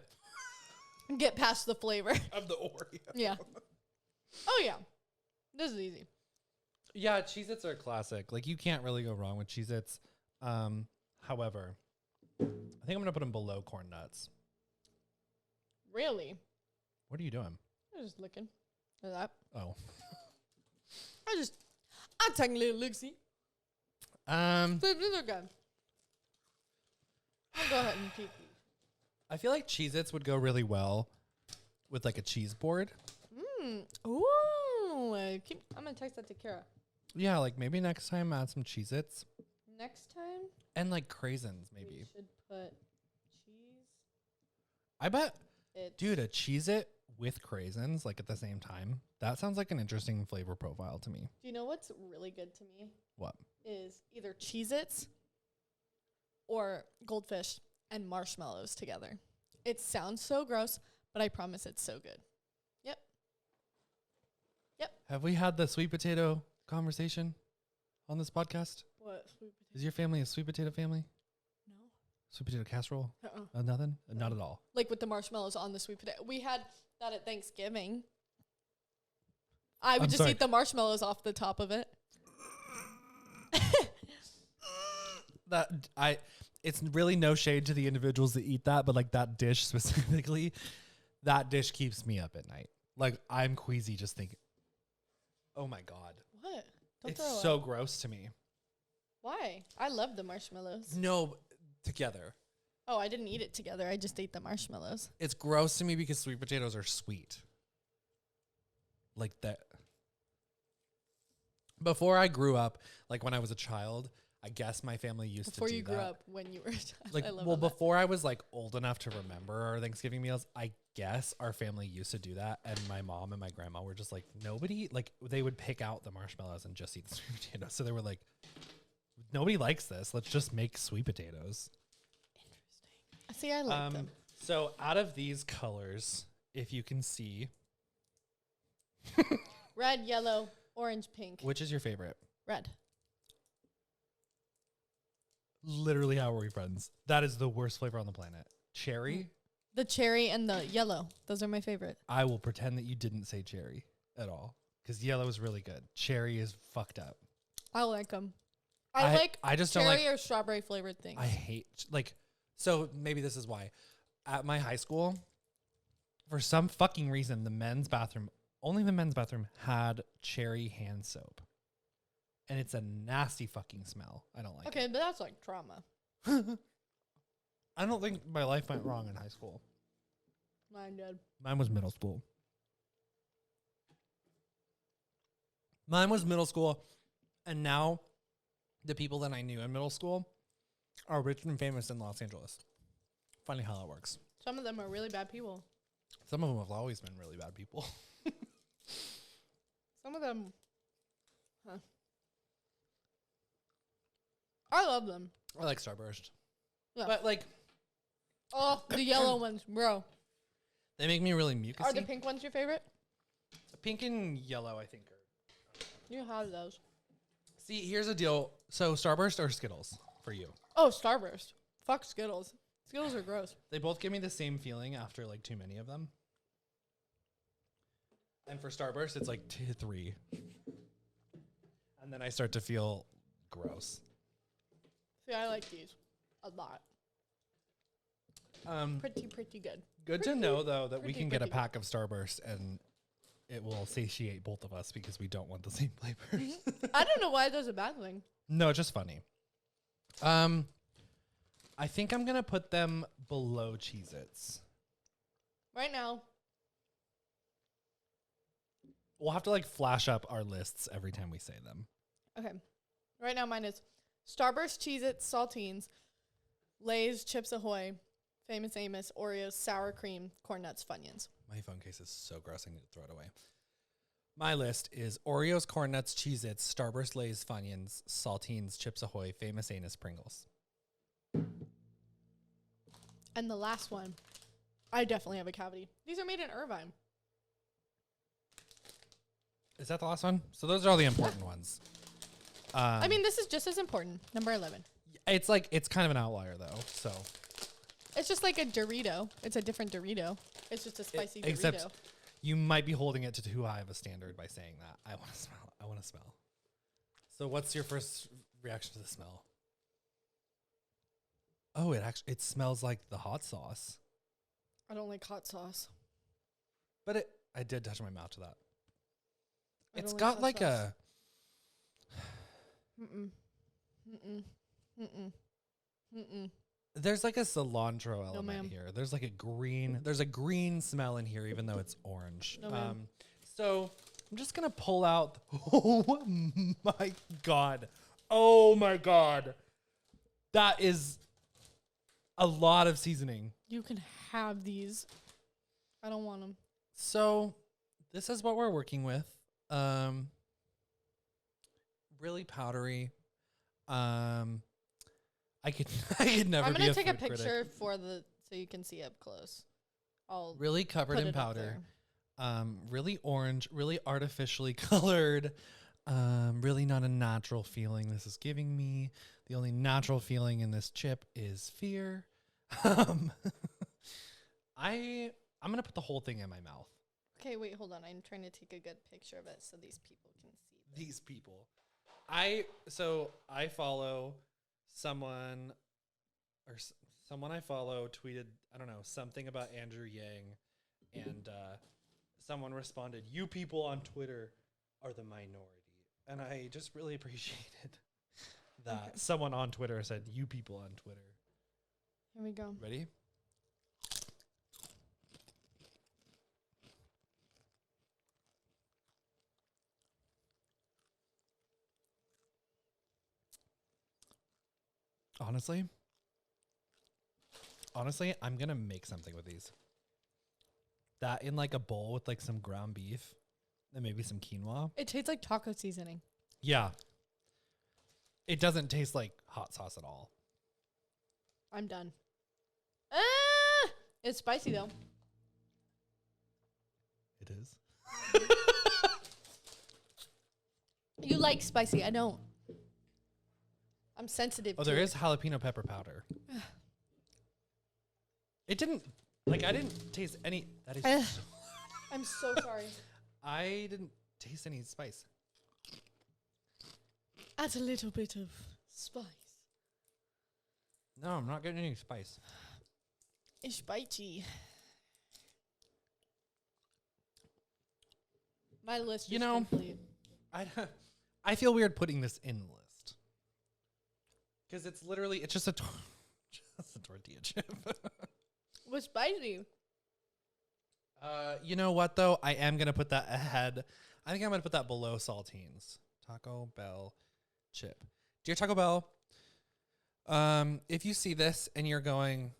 Get past the flavor. of the Oreo. Yeah. Oh, yeah. This is easy. Yeah, Cheez-Its are classic. Like, you can't really go wrong with Cheez-Its. However, I think I'm going to put them below Corn Nuts. Really? What are you doing? I'm just looking at that. Oh. I'm taking a little look-see. These are good. I'll go ahead and keep these. I feel like Cheez-Its would go really well with like a cheese board. Ooh. I'm going to text that to Kara. Yeah, like maybe next time add some Cheez-Its. Next time, And like craisins, maybe. we should put cheese. I bet, It. dude, a Cheez-It with craisins, like at the same time. That sounds like an interesting flavor profile to me. Do you know what's really good to me? What? Is either Cheez-Its or Goldfish and marshmallows together. It sounds so gross, but I promise it's so good. Yep. Have we had the sweet potato conversation on this podcast? What? Sweet potato? Is your family a sweet potato family? No. Sweet potato casserole? Uh-uh. Nothing? Not at all. Like with the marshmallows on the sweet potato. We had that at Thanksgiving. I would I'm just sorry. eat the marshmallows off the top of it. It's really no shade to the individuals that eat that, but like that dish specifically, that dish keeps me up at night. Like I'm queasy just thinking, oh my God. What? Don't It's throw so up. gross to me. Why? I love the marshmallows. No, together. Oh, I didn't eat it together. I just ate the marshmallows. It's gross to me because sweet potatoes are sweet. Like that. Before I grew up, like when I was a child, I guess my family used Before to do you grew that. up, when you were a child. Like, I love well, that. before I was like old enough to remember our Thanksgiving meals, I guess our family used to do that. And my mom and my grandma were just like, nobody, like, they would pick out the marshmallows and just eat the sweet potatoes. So they were like, nobody likes this. Let's just make sweet potatoes. See, I like them. So out of these colors, if you can see, Red, yellow, orange, pink. which is your favorite? Red. Literally, how are we friends? That is the worst flavor on the planet. Cherry? The cherry and the yellow. Those are my favorite. I will pretend that you didn't say cherry at all because yellow is really good. Cherry is fucked up. I like them. I like I just don't cherry like. or strawberry flavored things. I hate like. So maybe this is why. At my high school, for some fucking reason, only the men's bathroom had cherry hand soap. And it's a nasty fucking smell. I don't like it. Okay, but that's like trauma. I don't think my life went wrong in high school. Mine did. Mine was middle school. Mine was middle school. And now the people that I knew in middle school are rich and famous in Los Angeles. Funny how that works. Some of them are really bad people. Some of them have always been really bad people. Some of them, I love them. I like Starburst. Yeah. But like, Oh, the yellow ones, bro. they make me really mucusy. Are the pink ones your favorite? Pink and yellow, I think. You have those. See, here's the deal. So Starburst or Skittles for you? Oh, Starburst. Fuck Skittles. Skittles are gross. They both give me the same feeling after like too many of them. And for Starburst, it's like 2, 3. And then I start to feel gross. See, I like these a lot. Pretty good. Good to know, though, that we pretty, can get a pretty pack of Starburst and it will satiate both of us because we don't want the same flavors. I don't know why that's a bad thing. No, just funny. I think I'm going to put them below Cheez-Its. Right now, We'll have to like flash up our lists every time we say them. okay. Right now, mine is Starburst, Cheez-Its, Saltines, Lay's, Chips Ahoy, Famous Amos, Oreos, Sour Cream, Corn Nuts, Funyuns. My phone case is so gross, I need to throw it away. My list is Oreos, Corn Nuts, Cheez-Its, Starburst, Lay's, Funyuns, Saltines, Chips Ahoy, Famous Amos, Pringles. And the last one, I definitely have a cavity. These are made in Irvine. Is that the last one? So those are all the important ones. I mean, this is just as important. Number 11. It's kind of an outlier though. So It's just like a Dorito. It's a different Dorito. It's just a spicy Dorito. Except you might be holding it to too high of a standard by saying that. I want to smell. I want to smell. So what's your first reaction to the smell? Oh, it smells like the hot sauce. I don't like hot sauce. But I did touch my mouth to that. I It's don't got hot like sauce. There's like a cilantro element ma'am. here. There's like a green smell in here, even though it's orange. No, ma'am. So I'm just gonna pull out. Oh my god! Oh my god! That is a lot of seasoning. You can have these. I don't want them. So this is what we're working with. Really powdery. I could never. I'm be gonna a take a food critic. picture so you can see up close. I'll Really covered put in it up powder. there. Really orange, really artificially colored. Really not a natural feeling this is giving me. The only natural feeling in this chip is fear. I'm gonna put the whole thing in my mouth. Okay, wait, hold on. I'm trying to take a good picture of it so these people can see. These people. I follow someone I follow tweeted, I don't know, something about Andrew Yang, and someone responded, "You people on Twitter are the minority." And I just really appreciated that someone on Twitter said, "You people on Twitter." Here we go. Ready? Honestly, I'm going to make something with these. That in like a bowl with like some ground beef and maybe some quinoa. It tastes like taco seasoning. Yeah. It doesn't taste like hot sauce at all. I'm done. It's spicy though. It is. You like spicy. I don't. I'm sensitive Oh, to there it. is jalapeno pepper powder. It didn't, like, I didn't taste any. That is. I'm so sorry. I didn't taste any spice. Add a little bit of spice. No, I'm not getting any spice. It's spicy. My list is complete. I feel weird putting this in the list. Because it's just a tortilla chip. What's spicy? You know what, though? I am going to put that ahead. I think I'm going to put that below saltines. Taco Bell chip. Dear Taco Bell, if you see this and you're going,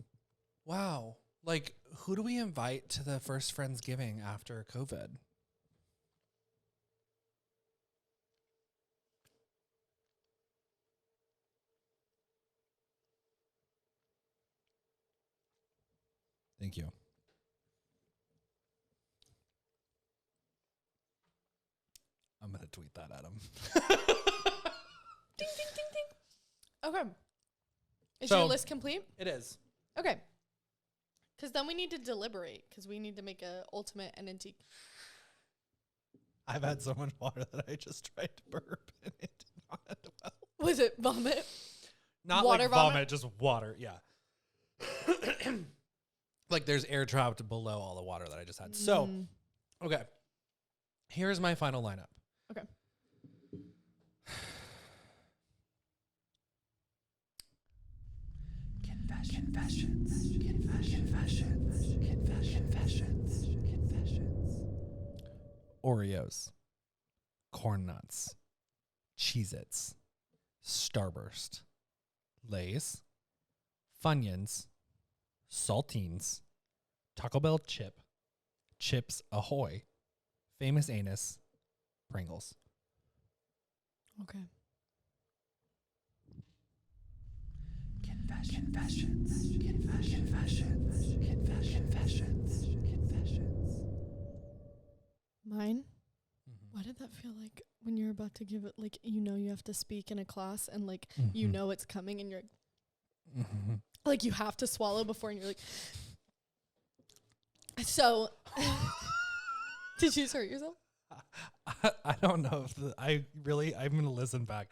wow, like, who do we invite to the first Friendsgiving after COVID? Thank you. I'm going to tweet that at him. Ding, ding, ding, ding. Okay. Is So- your list complete? It is. Okay. Because then we need to deliberate because we need to make a ultimate and antique. I've had so much water that I just tried to burp and it did not end well. Was it vomit? Not Water like vomit? vomit, just water. Yeah. Like there's air trapped below all the water that I just had. So, okay. Here's my final lineup. Okay. Oreos, corn nuts, Cheez-Its, Starburst, Lay's, Funyuns, Saltines, Taco Bell chip, Chips Ahoy, Famous Anus, Pringles. Okay. Mine? Why did that feel like when you're about to give it, like, you have to speak in a class and, like, you know it's coming and you're, like, you have to swallow before and you're like, So, did you just hurt yourself? I don't know if I'm going to listen back.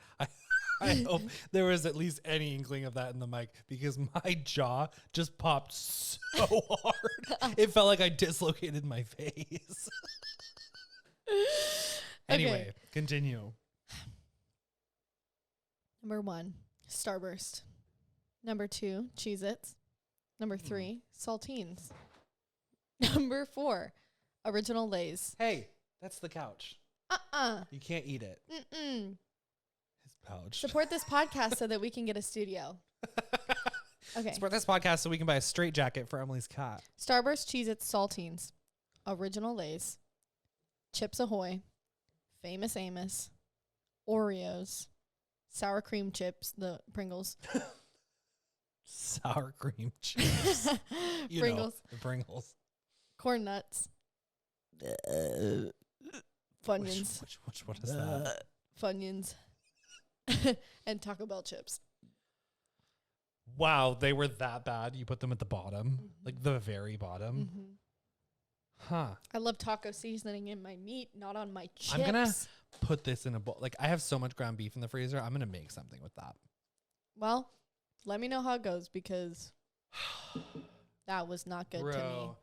I hope there was at least any inkling of that in the mic because my jaw just popped so hard. It felt like I dislocated my face. Anyway, continue. Number 1, Starburst. Number 2, Cheez-Its. Number 3, Saltines. Number 4, Original Lay's. Hey, that's the couch. You can't eat it. Mm-mm. His pouch. Support this podcast so that we can get a studio. Okay. Support this podcast so we can buy a straight jacket for Emily's cat. Starburst, Cheez-Its, Saltines. Original Lay's. Chips Ahoy. Famous Amos. Oreos. Sour cream chips, the Pringles. Sour cream chips. Pringles. The Pringles. Corn Nuts. Funyuns. What is that? Funyuns. And Taco Bell chips. Wow, they were that bad. You put them at the bottom, like the very bottom. Huh. I love taco seasoning in my meat, not on my chips. I'm gonna put this in a bowl. Like I have so much ground beef in the freezer. I'm gonna make something with that. Well, let me know how it goes because that was not good to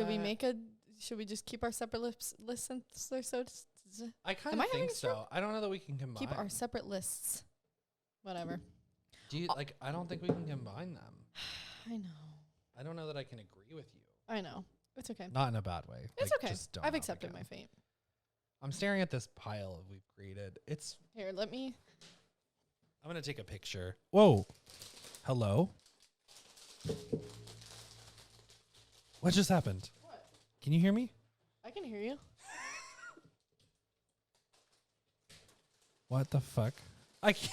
me. Should we just keep our separate lists? I kind Am I of having think a stroke? so. I don't know that we can combine. Keep our separate lists. Whatever. Do you like? I don't think we can combine them. I know. I don't know that I can agree with you. I know. It's okay. Not in a bad way. It's Like, okay. just don't I've know accepted again. my fate. I'm staring at this pile we've created. Here, let me. I'm gonna take a picture. Whoa. Hello. What just happened? What? Can you hear me? I can hear you. What the fuck? I can't,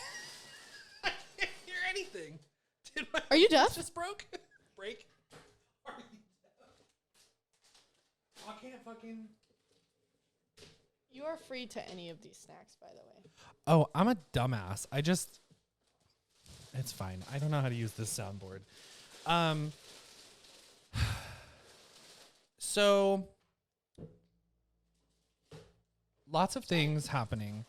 I can't hear anything. Did my Are you ears deaf? just break? Are you deaf? I can't fucking. You are free to any of these snacks, by the way. Oh, I'm a dumbass. It's fine. I don't know how to use this soundboard. So lots of things happening.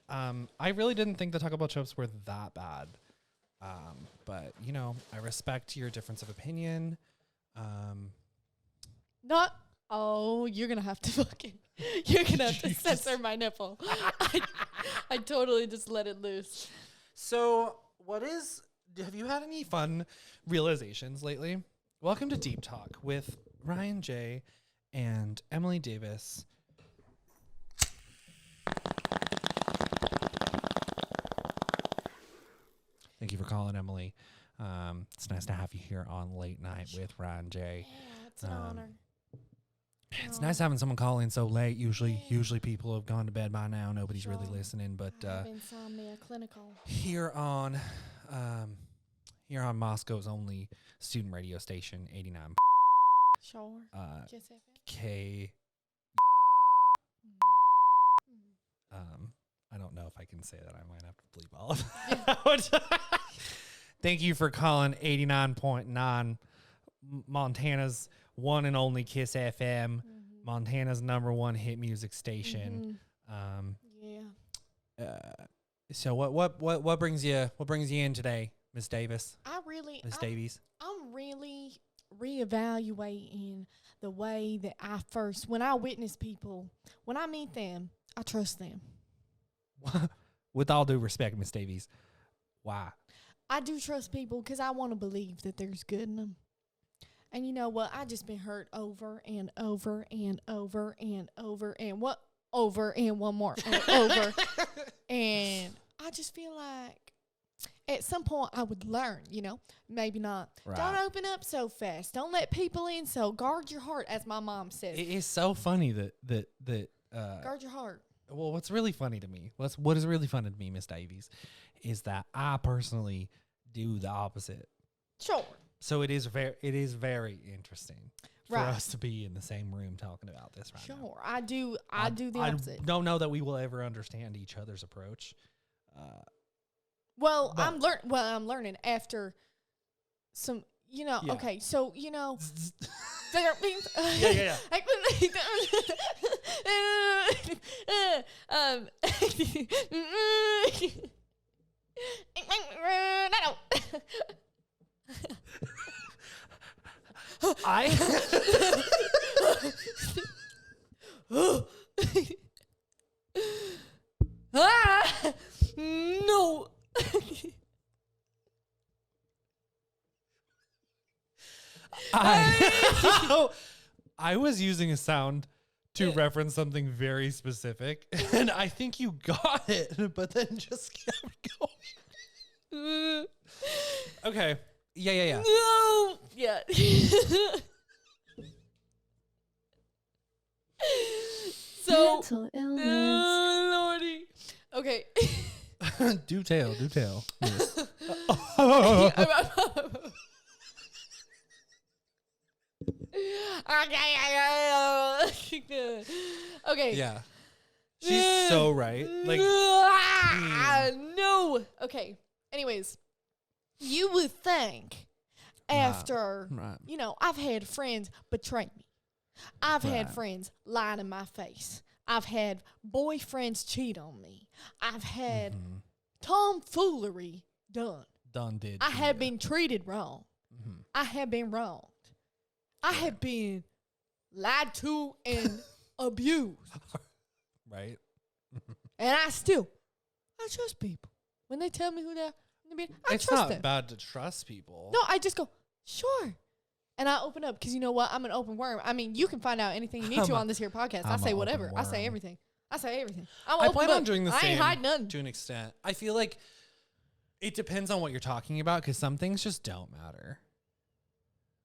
I really didn't think the Taco Bell chips were that bad. But you know, I respect your difference of opinion. Not. Oh, you're gonna have to You're gonna have to censor my nipple. I totally just let it loose. So, have you had any fun realizations lately? Welcome to Deep Talk with Ryan J. and Emily Davis. Thank you for calling, Emily. It's nice to have you here on Late Night with Ryan J. Yeah, it's an honor. It's nice having someone call in so late. Usually people have gone to bed by now. Nobody's really Sure. listening. But I have insomnia clinical. here on Moscow's only student radio station, 89 Sure. Kiss FM. K. I don't know if I can say that. I might have to bleep all of that out. Thank you for calling 89.9 Montana's one and only Kiss FM, Montana's number 1 hit music station. Yeah. So what brings you in today, Miss Davis? Miss Davies? I'm really reevaluating the way that when I witness people, when I meet them, I trust them. With all due respect, Miss Davies, why? I do trust people because I want to believe that there's good in them. And you know what? I just been hurt over and over and over and over and over and one more and over. And I just feel like at some point I would learn, maybe not. Right. Don't open up so fast. Don't let people in. So guard your heart, as my mom says. It is so funny that Guard your heart. well, what's really funny to me, what is really funny to me, Miss Davies, is that I personally do the opposite. Sure. So it is very interesting for Right. us to be in the same room talking about this right now. Sure. I do the opposite. I don't know that we will ever understand each other's approach. Well, but- I'm learning after some, you know, Yeah. okay, so, you know. Yeah. No. I was using a sound to reference something very specific, and I think you got it, but then just kept going. Okay. Yeah. No. Yeah. So, Mental illness. Lordy. Okay. Do tell. Yes. Okay. Yeah. She's so right. Like, no. Okay. Anyways, you would think after, Right. you know, I've had friends betray me. I've had Right. friends lie in my face. I've had boyfriends cheat on me. I've had tomfoolery done. Done did. I to have you. been treated wrong. Mhm. I have been wronged. I have been lied to and abused. Right. And I trust people. When they tell me who they are, I It's trust not them. bad to trust people. No, I just go, sure. And I open up because you know what? I'm an open worm. I mean, you can find out anything you need to on this here podcast. I I'm say a whatever. open I say worm. everything. I'm an I open plan on book. doing the I same ain't hiding nothing. to an extent. I feel like it depends on what you're talking about because some things just don't matter.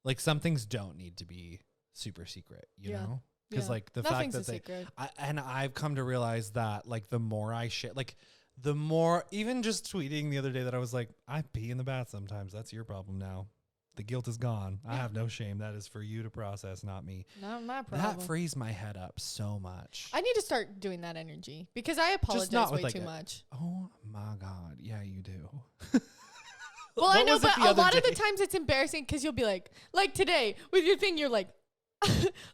Like some things don't need to be super secret, you Yeah. know? Because Yeah. like the Nothing's fact that a secret. and I've come to realize that like the more I share, like the more, even just tweeting the other day that I was like, I pee in the bath sometimes. That's your problem now. The guilt is gone. I have no shame. That is for you to process, not me. Not my problem. That frees my head up so much. I need to start doing that energy because I apologize not with, way like, too a- much. Oh my God. Yeah, you do. Well, I What know, was it but the a other lot of the day? times it's embarrassing because you'll be like today with your thing, you're like,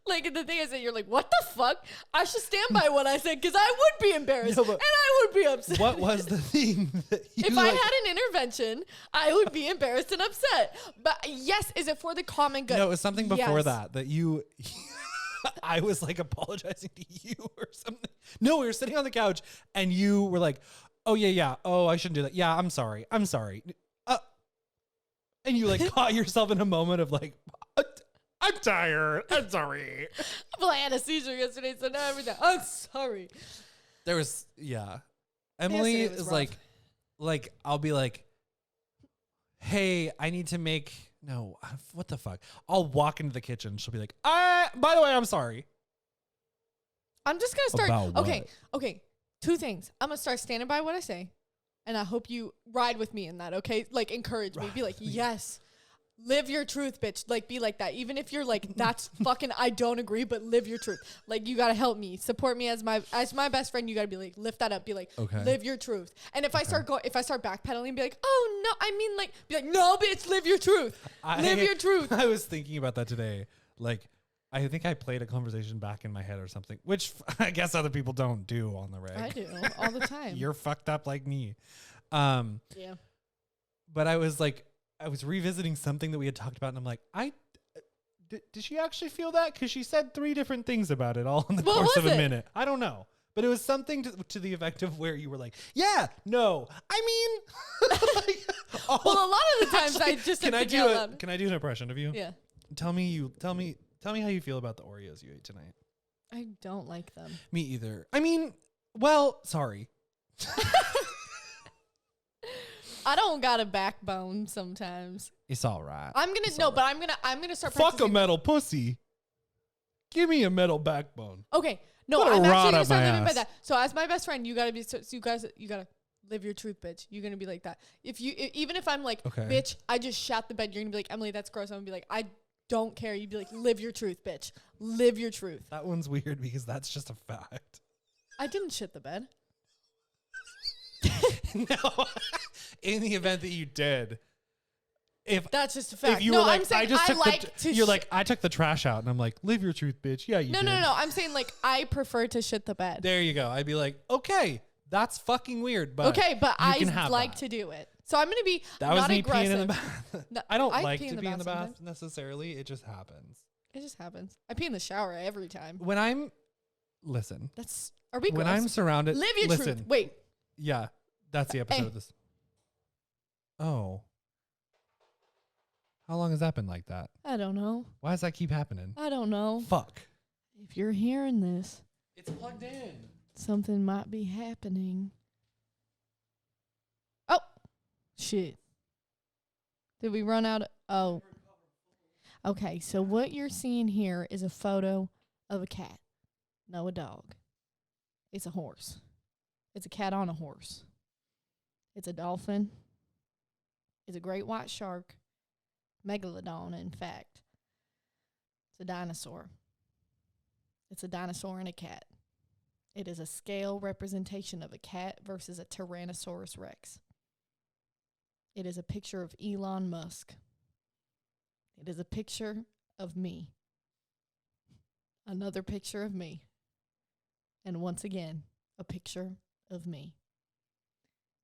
like the thing is that you're like, what the fuck? I should stand by what I said because I would be embarrassed No, but and I would be upset. What was the thing that you If I like- had an intervention, I would be embarrassed and upset. But yes, is it for the common good? No, it was something before Yes. that you I was like apologizing to you or something. No, we were sitting on the couch and you were like, oh yeah. Oh, I shouldn't do that. Yeah, I'm sorry. And you like caught yourself in a moment of like, I'm tired. I'm sorry. Well, I had a seizure yesterday, so now everything. I'm sorry. There was, yeah. Emily Yesterday was is rough. like, I'll be like, hey, I need to make, no, what the fuck? I'll walk into the kitchen. She'll be like, by the way, I'm sorry. I'm just gonna start. About what? Okay. Two things. I'm gonna start standing by what I say, and I hope you ride with me in that. Okay, like encourage me. Be like, yes, live your truth, bitch. Like be like that. Even if you're like, that's fucking. I don't agree, but live your truth. Like you gotta help me, support me as my best friend. You gotta be like, lift that up. Be like, Okay. live your truth. And if I start backpedaling, and be like, oh no, I mean like, be like, no, bitch, live your truth. Live your truth. I was thinking about that today. Like, I think I played a conversation back in my head or something, which I guess other people don't do on the reg. I do all the time. You're fucked up like me. Yeah. But I was revisiting something that we had talked about, and I'm like, did she actually feel that? Because she said 3 different things about it all in the What course of was a it? minute. I don't know. But it was something to the effect of where you were like, yeah, no, I mean, like, Well, a lot of the times I just can I think do out loud. can I do an impression of you? Yeah. Tell me how you feel about the Oreos you ate tonight. I don't like them. Me either. I mean, well, sorry. I don't got a backbone sometimes. It's all right. I'm gonna but I'm gonna start Fuck a practicing. metal pussy. Give me a metal backbone. Okay, no, Put a I'm rod actually gonna up start my living by ass. that. So as my best friend, you gotta be. So you gotta live your truth, bitch. You're gonna be like that. Even if I'm like, Okay. bitch, I just shot the bed. You're gonna be like, Emily, that's gross. I'm gonna be like, I don't care. You'd be like, live your truth, bitch. Live your truth. That one's weird because that's just a fact. I didn't shit the bed. No. In the event that you did, if That's just a fact. if you No, were like, I'm saying I just I took like to you're like, I took the trash out, and I'm like, live your truth, bitch. Yeah, you No, did. no. I'm saying like I prefer to shit the bed. There you go. I'd be like, okay, that's fucking weird, but Okay, but you I can have like that. to do it. So I'm gonna be That was not me aggressive. peeing in the bath. No, I don't I like pee to in the be in bath the bath sometimes. necessarily. It just happens. It just happens. I pee in the shower every time. When I'm listen, Are we when gross? I'm surrounded, Live your listen, truth. Wait. yeah, that's the episode Hey. of this. Oh, how long has that been like that? I don't know. Why does that keep happening? I don't know. Fuck. If you're hearing this, It's plugged in. something might be happening. Oh, shit. Did we run out of... Oh. Okay, so what you're seeing here is a photo of a cat. No, a dog. It's a horse. It's a cat on a horse. It's a dolphin. It's a great white shark. Megalodon, in fact. It's a dinosaur. It's a dinosaur and a cat. It is a scale representation of a cat versus a Tyrannosaurus Rex. It is a picture of Elon Musk. It is a picture of me. Another picture of me. And once again, a picture of me.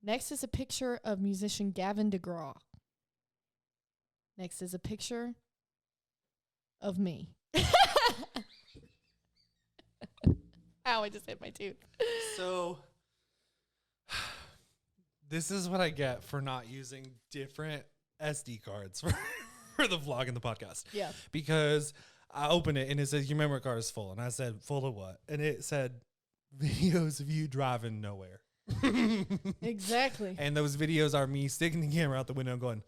Next is a picture of musician Gavin DeGraw. Next is a picture of me. Ow, I just hit my tooth. So, this is what I get for not using different SD cards for the vlog and the podcast. Yeah. Because I opened it and it says, your memory card is full. And I said, full of what? And it said, videos of you driving nowhere. Exactly. And those videos are me sticking the camera out the window and going,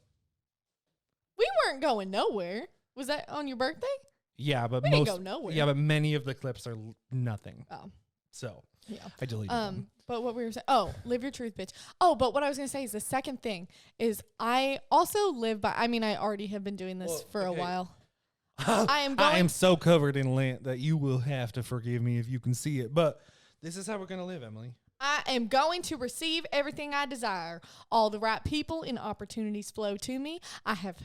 We weren't going nowhere. Was that on your birthday? yeah, but We didn't go nowhere. Yeah, but many of the clips are nothing. Oh, So yeah. I deleted them. But what we were saying, live your truth, bitch. Oh, but what I was going to say is the second thing is I also live by, I mean, I already have been doing this Well, for a okay. while. I going- am so covered in lint that you will have to forgive me if you can see it. But this is how we're going to live, Emily. I am going to receive everything I desire. All the right people and opportunities flow to me. I have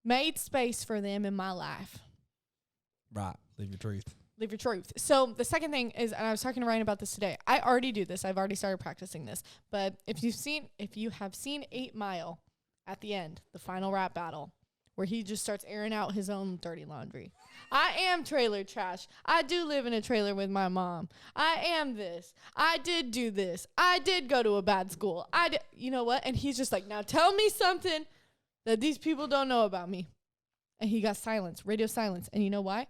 made space for them in my life. Right. Live your truth. Live your truth. So the second thing is, and I was talking to Ryan about this today. I already do this. I've already started practicing this. But if you have seen 8 Mile at the end, the final rap battle, where he just starts airing out his own dirty laundry. I am trailer trash. I do live in a trailer with my mom. I am this. I did do this. I did go to a bad school. You know what? And he's just like, now tell me something that these people don't know about me. And he got silence, radio silence. And you know why?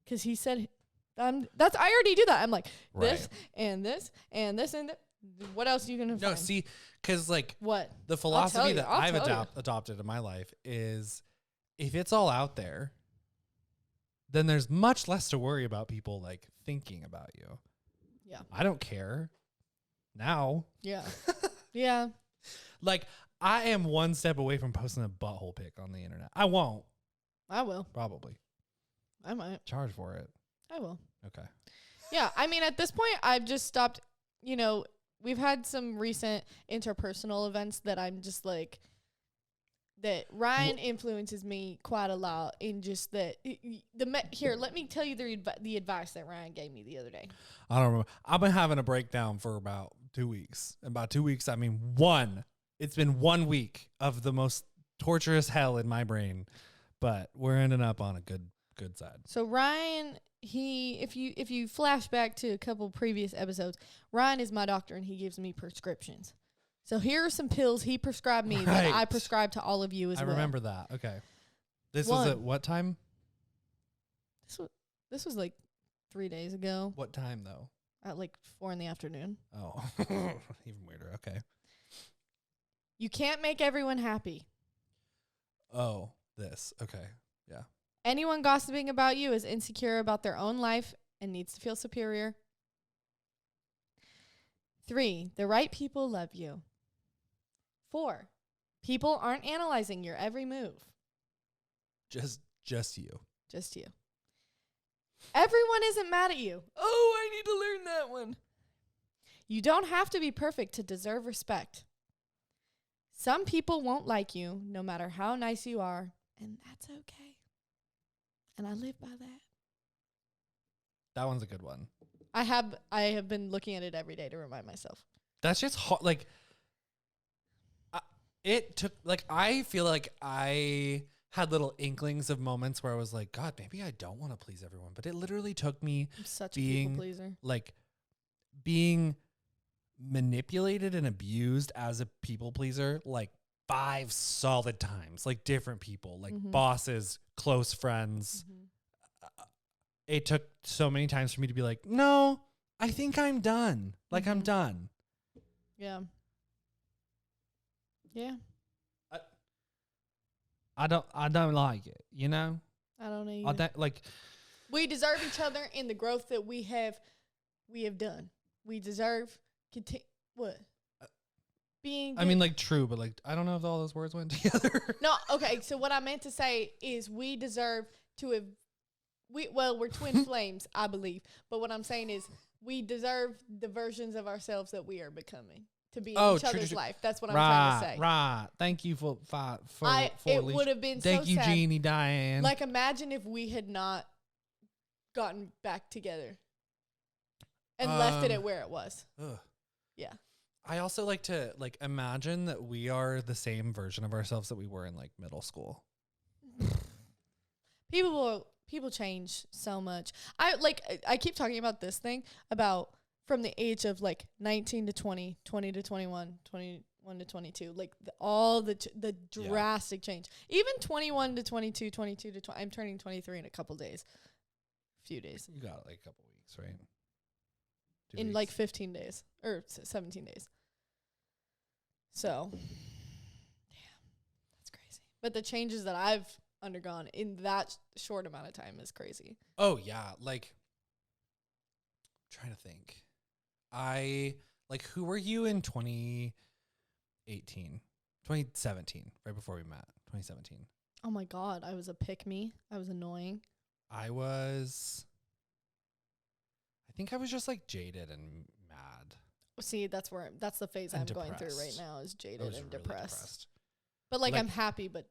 Because he said, I already do that. I'm like, this Right. and this and this and that. What else are you going to No, find? see, because like What? the philosophy you, that I'll I've tell you. adopted in my life is if it's all out there, then there's much less to worry about people like thinking about you. Yeah. I don't care now. Yeah. Yeah. Like I am one step away from posting a butthole pic on the internet. I won't. I will. Probably I might. charge for it. I will. Okay. Yeah. I mean, at this point, I've just stopped. You know, we've had some recent interpersonal events that I'm just like, that Ryan influences me quite a lot in just that. Here, let me tell you the advice that Ryan gave me the other day. I don't remember. I've been having a breakdown for about 2 weeks. And by 2 weeks, I mean one. It's been 1 week of the most torturous hell in my brain, but we're ending up on a good side. So Ryan, if you flash back to a couple previous episodes, Ryan is my doctor and he gives me prescriptions. So here are some pills he prescribed me that I Right. prescribe to all of you as I well. remember that. Okay. This One. was at what time? This was like 3 days ago What time though? at like 4 p.m. Oh, even weirder. Okay. You can't make everyone happy. Oh, this. Okay. Yeah. Anyone gossiping about you is insecure about their own life and needs to feel superior. 3, the right people love you. 4, people aren't analyzing your every move. Just you. Just you. Everyone isn't mad at you. Oh, I need to learn that one. You don't have to be perfect to deserve respect. Some people won't like you no matter how nice you are, and that's okay. And I live by that. That one's a good one. I have been looking at it every day to remind myself. That's just hard. Like, it took, like, I feel like I had little inklings of moments where I was like, God, maybe I don't want to please everyone. But it literally took me I'm such a being, people pleaser. like, being manipulated and abused as a people pleaser, like 5 solid times, like different people, like bosses, close friends. It took so many times for me to be like, no, I think I'm done. Like, I'm done. Yeah. Yeah. I don't like it, you know? I don't know either. Like, we deserve each other in the growth that we have done. We deserve being good. I mean, like, true, but like, I don't know if all those words went together. No, okay. So what I meant to say is we deserve to have. We're twin flames, I believe. But what I'm saying is we deserve the versions of ourselves that we are becoming to be in each other's life. That's what I'm trying to say. Right. Thank you for it would have been Thank so you, sad. Jeannie, Diane. Like, imagine if we had not gotten back together and left it at where it was. Ugh. Yeah. I also like to like imagine that we are the same version of ourselves that we were in like middle school. People change so much. I keep talking about this thing about from the age of like 19 to 20, 20 to 21, 21 to 22, like all the drastic change. Even 21 to 22, 22 to 20. I'm turning 23 in a couple days. Few days. You got like a couple weeks, right? 2 In weeks. like 15 days or 17 days. So, yeah, that's crazy. But the changes that I've undergone in that short amount of time is crazy. Oh yeah, like I'm trying to think. Who were you in 2018? 2017, right before we met. 2017. Oh my God, I was a pick-me. I was annoying. I think I was just like jaded and mad. See, that's the phase I'm And going through right depressed. now is I jaded was and really depressed. But like, Like, I'm happy, but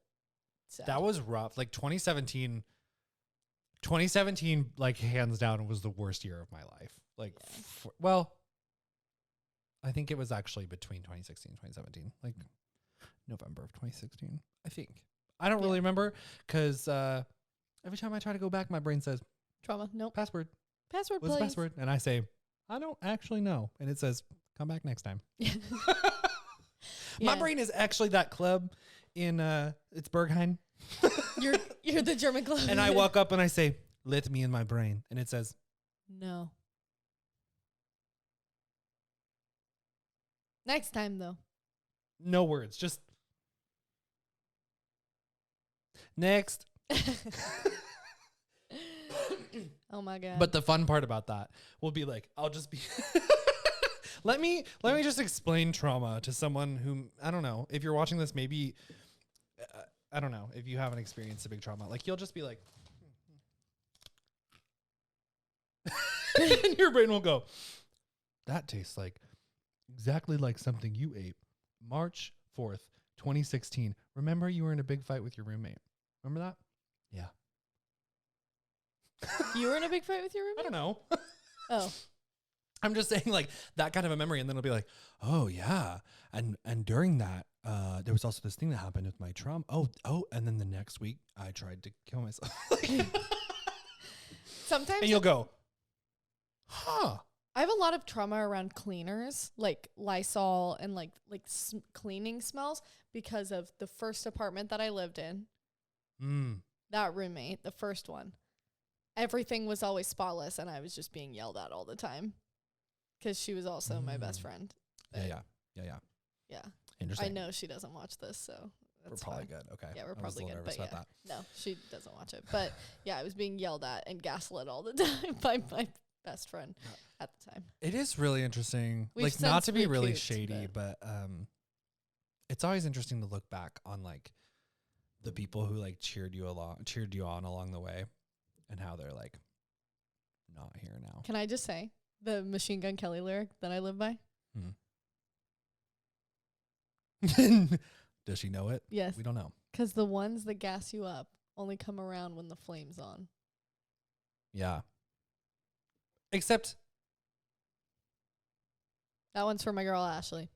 sad. That was rough. Like 2017 like hands down was the worst year of my life. Like I think it was actually between 2016 and 2017, like November of 2016, I think. I don't really remember because every time I try to go back, my brain says, trauma. Nope. password. Password, What's the please. password? And I say, I don't actually know. And it says, come back next time. My brain is actually that club in it's Berghain. You're the German club. And I walk up and I say, let me in my brain. And it says, no. Next time though. no words, just next. Oh my God. But the fun part about that will be like, I'll just be let me just explain trauma to someone who, I don't know, if you're watching this, maybe I don't know, if you haven't experienced a big trauma, like you'll just be like and your brain will go, that tastes like exactly like something you ate March 4th, 2016. Remember you were in a big fight with your roommate. Remember that? Yeah. You were in a big fight with your roommate? I don't know. Oh. I'm just saying like that kind of a memory. And then it'll be like, oh yeah. And during that, there was also this thing that happened with my trauma. Oh. And then the next week I tried to kill myself. Sometimes. And you'll go, huh. I have a lot of trauma around cleaners, like Lysol and like cleaning smells because of the first apartment that I lived in. That roommate, the first one. Everything was always spotless, and I was just being yelled at all the time because she was also my best friend. Yeah. Interesting. I know she doesn't watch this, so We're that's probably fine. good. Okay. Yeah, we're I was a probably little good. nervous But about yeah, no, she doesn't watch it. But yeah, I was being yelled at and gaslit all the time by my best friend at the time. It is really interesting. We've like not since to be really recouped, shady, but it's always interesting to look back on like the people who like cheered you on along the way and how they're like not here now. Can I just say the Machine Gun Kelly lyric that I live by? Does she know it? Yes. We don't know. Because the ones that gas you up only come around when the flame's on. Yeah. Except That one's for my girl Ashley.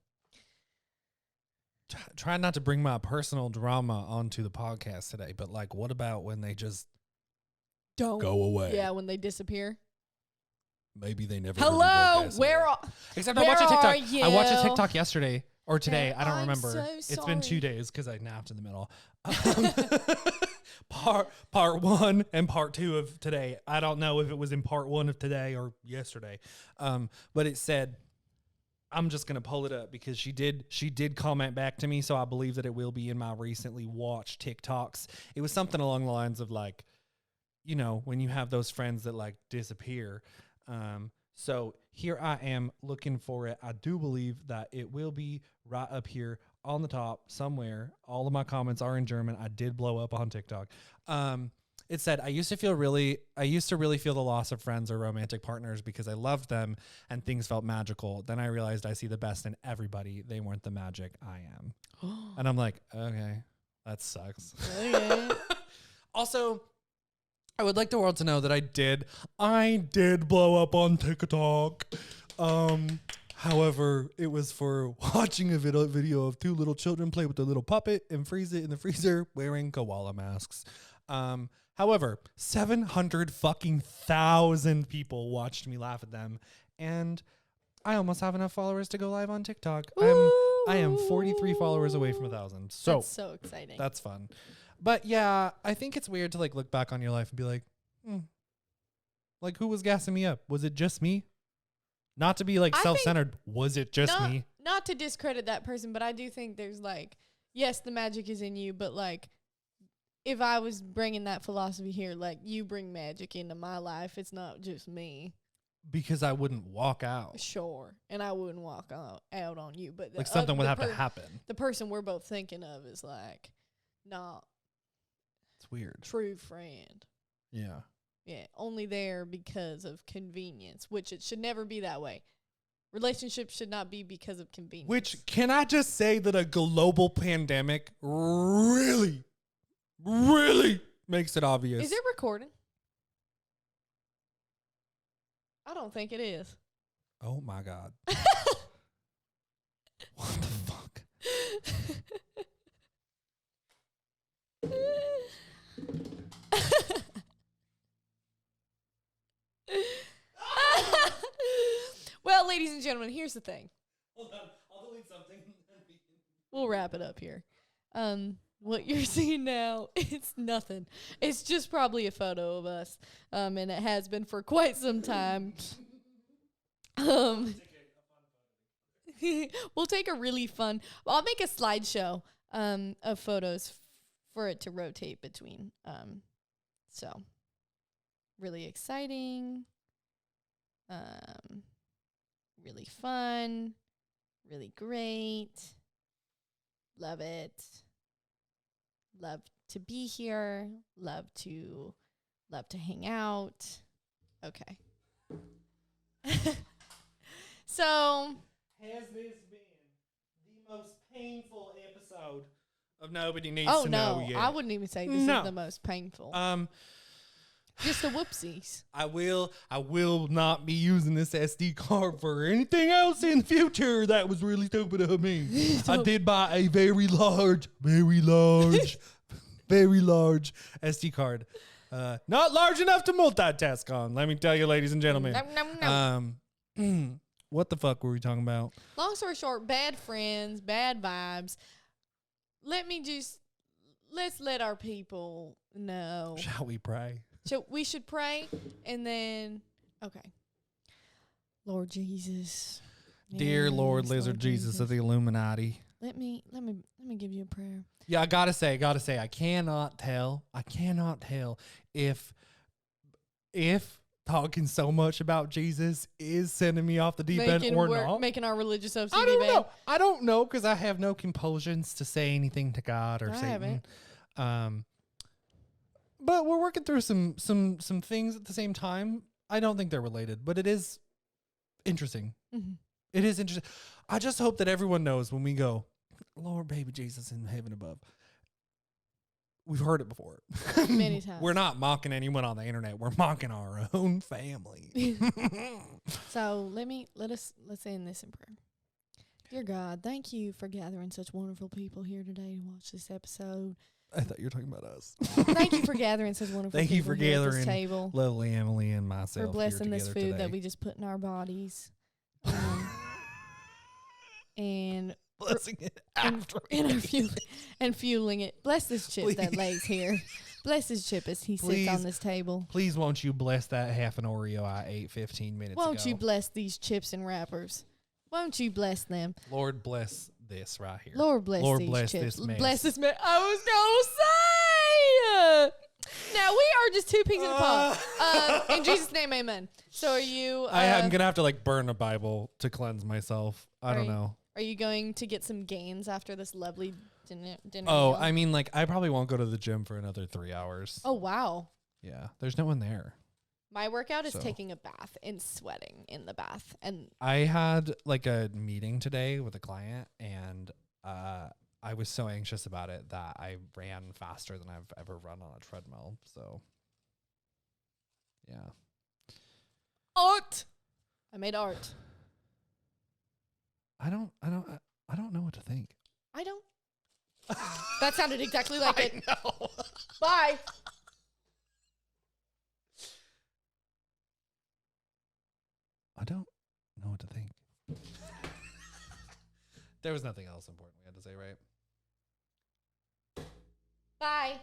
try not to bring my personal drama onto the podcast today, but like, what about when they just Don't go away? Yeah, when they disappear. Maybe they never. Hello, where are? Except where I watched a TikTok. are you? I watched a TikTok yesterday or today. And I don't I'm remember. so It's been 2 sorry. days because I napped in the middle. Part 1 and part 2 of today. I don't know if it was in part 1 of today or yesterday. But it said, I'm just gonna pull it up because she did comment back to me, so I believe that it will be in my recently watched TikToks. It was something along the lines of like, you know, when you have those friends that like disappear. So here I am looking for it. I do believe that it will be right up here on the top somewhere. All of my comments are in German. I did blow up on TikTok. It said, I used to really feel the loss of friends or romantic partners because I loved them and things felt magical. Then I realized I see the best in everybody. They weren't the magic I am. And I'm like, okay, that sucks. Okay. Also, I would like the world to know that I did blow up on TikTok. However, it was for watching a video of 2 little children play with their little puppet and freeze it in the freezer wearing koala masks. However, 700,000 people watched me laugh at them, and I almost have enough followers to go live on TikTok. I am 43 followers away from 1,000. So That's so exciting. that's fun. But yeah, I think it's weird to like look back on your life and be like, like who was gassing me up? Was it just me? Not to be like I think self-centered. Was it just me? Not to discredit that person, but I do think there's like, yes, the magic is in you, but like, if I was bringing that philosophy here, like you bring magic into my life, it's not just me. Because I wouldn't walk out. Sure, and I wouldn't walk out on you, but Like something would have to happen. The person we're both thinking of is like not It's weird. true friend. Yeah. Yeah, only there because of convenience, which it should never be that way. Relationships should not be because of convenience. Which, can I just say that a global pandemic really makes it obvious. Is it recording? I don't think it is. Oh my God. What the fuck? Well, ladies and gentlemen, here's the thing. Hold on, I'll delete something. We'll wrap it up here. What you're seeing now, it's nothing. It's just probably a photo of us. And it has been for quite some time. We'll take a really fun, I'll make a slideshow of photos for it to rotate between. So really exciting. Really fun. Really great. Love it. Love to be here. Love to hang out. Okay. So Has this been the most painful episode of Nobody Needs oh to no, Know Yet? I wouldn't even say this No. is the most painful. Just the whoopsies. I will not be using this SD card for anything else in the future. That was really stupid of me. I did buy a very large SD card. Not large enough to multitask on, let me tell you, ladies and gentlemen. Nom, nom. What the fuck were we talking about? Long story short, bad friends, bad vibes. Let's let our people know. Shall we pray? So we should pray and then okay. Lord Jesus. Dear Lord, Yes, Lizard Jesus of the Illuminati. Let me give you a prayer. Yeah, I gotta say, I cannot tell if talking so much about Jesus is sending me off the deep end or not. Making our religious OCD I don't bad. know. I don't know because I have no compulsions to say anything to God or I Satan. haven't. But we're working through some things at the same time. I don't think they're related, but it is interesting. Mhm. It is interesting. I just hope that everyone knows when we go, Lord, baby Jesus in heaven above. We've heard it before. Many times. We're not mocking anyone on the internet. We're mocking our own family. So let's end this in prayer. Dear God, thank you for gathering such wonderful people here today to watch this episode. I thought you were talking about us. Thank you for gathering such wonderful Thank people you for here at this gathering table. Lovely Emily and myself. For blessing here this food together that today. we just put in our bodies. And blessing it and, after and, fueling it. Bless this chip Please. that lays here. Bless this chip as he sits on this table. Please won't you bless that half an Oreo I ate 15 minutes ago. Won't you bless these chips and wrappers? Won't you bless them? Lord bless this right here. Lord bless Lord these bless chips. this mess. Bless this mess. I was going to say. Now, we are just two pigs in a pod. In Jesus' name, amen. So are you... I'm going to have to like burn a Bible to cleanse myself. I don't know. Are you going to get some gains after this lovely dinner Oh, meal? I mean, like, I probably won't go to the gym for another 3 hours. Oh, wow. Yeah, there's no one there. My workout is So. taking a bath and sweating in the bath. And I had like a meeting today with a client, and I was so anxious about it that I ran faster than I've ever run on a treadmill. So, yeah. art. I made art. I don't know what to think. I don't. That sounded exactly like it. know. Bye. I don't know what to think. There was nothing else important we had to say, right? Bye.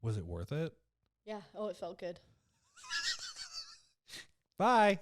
Was it worth it? Yeah. Oh, it felt good. Bye.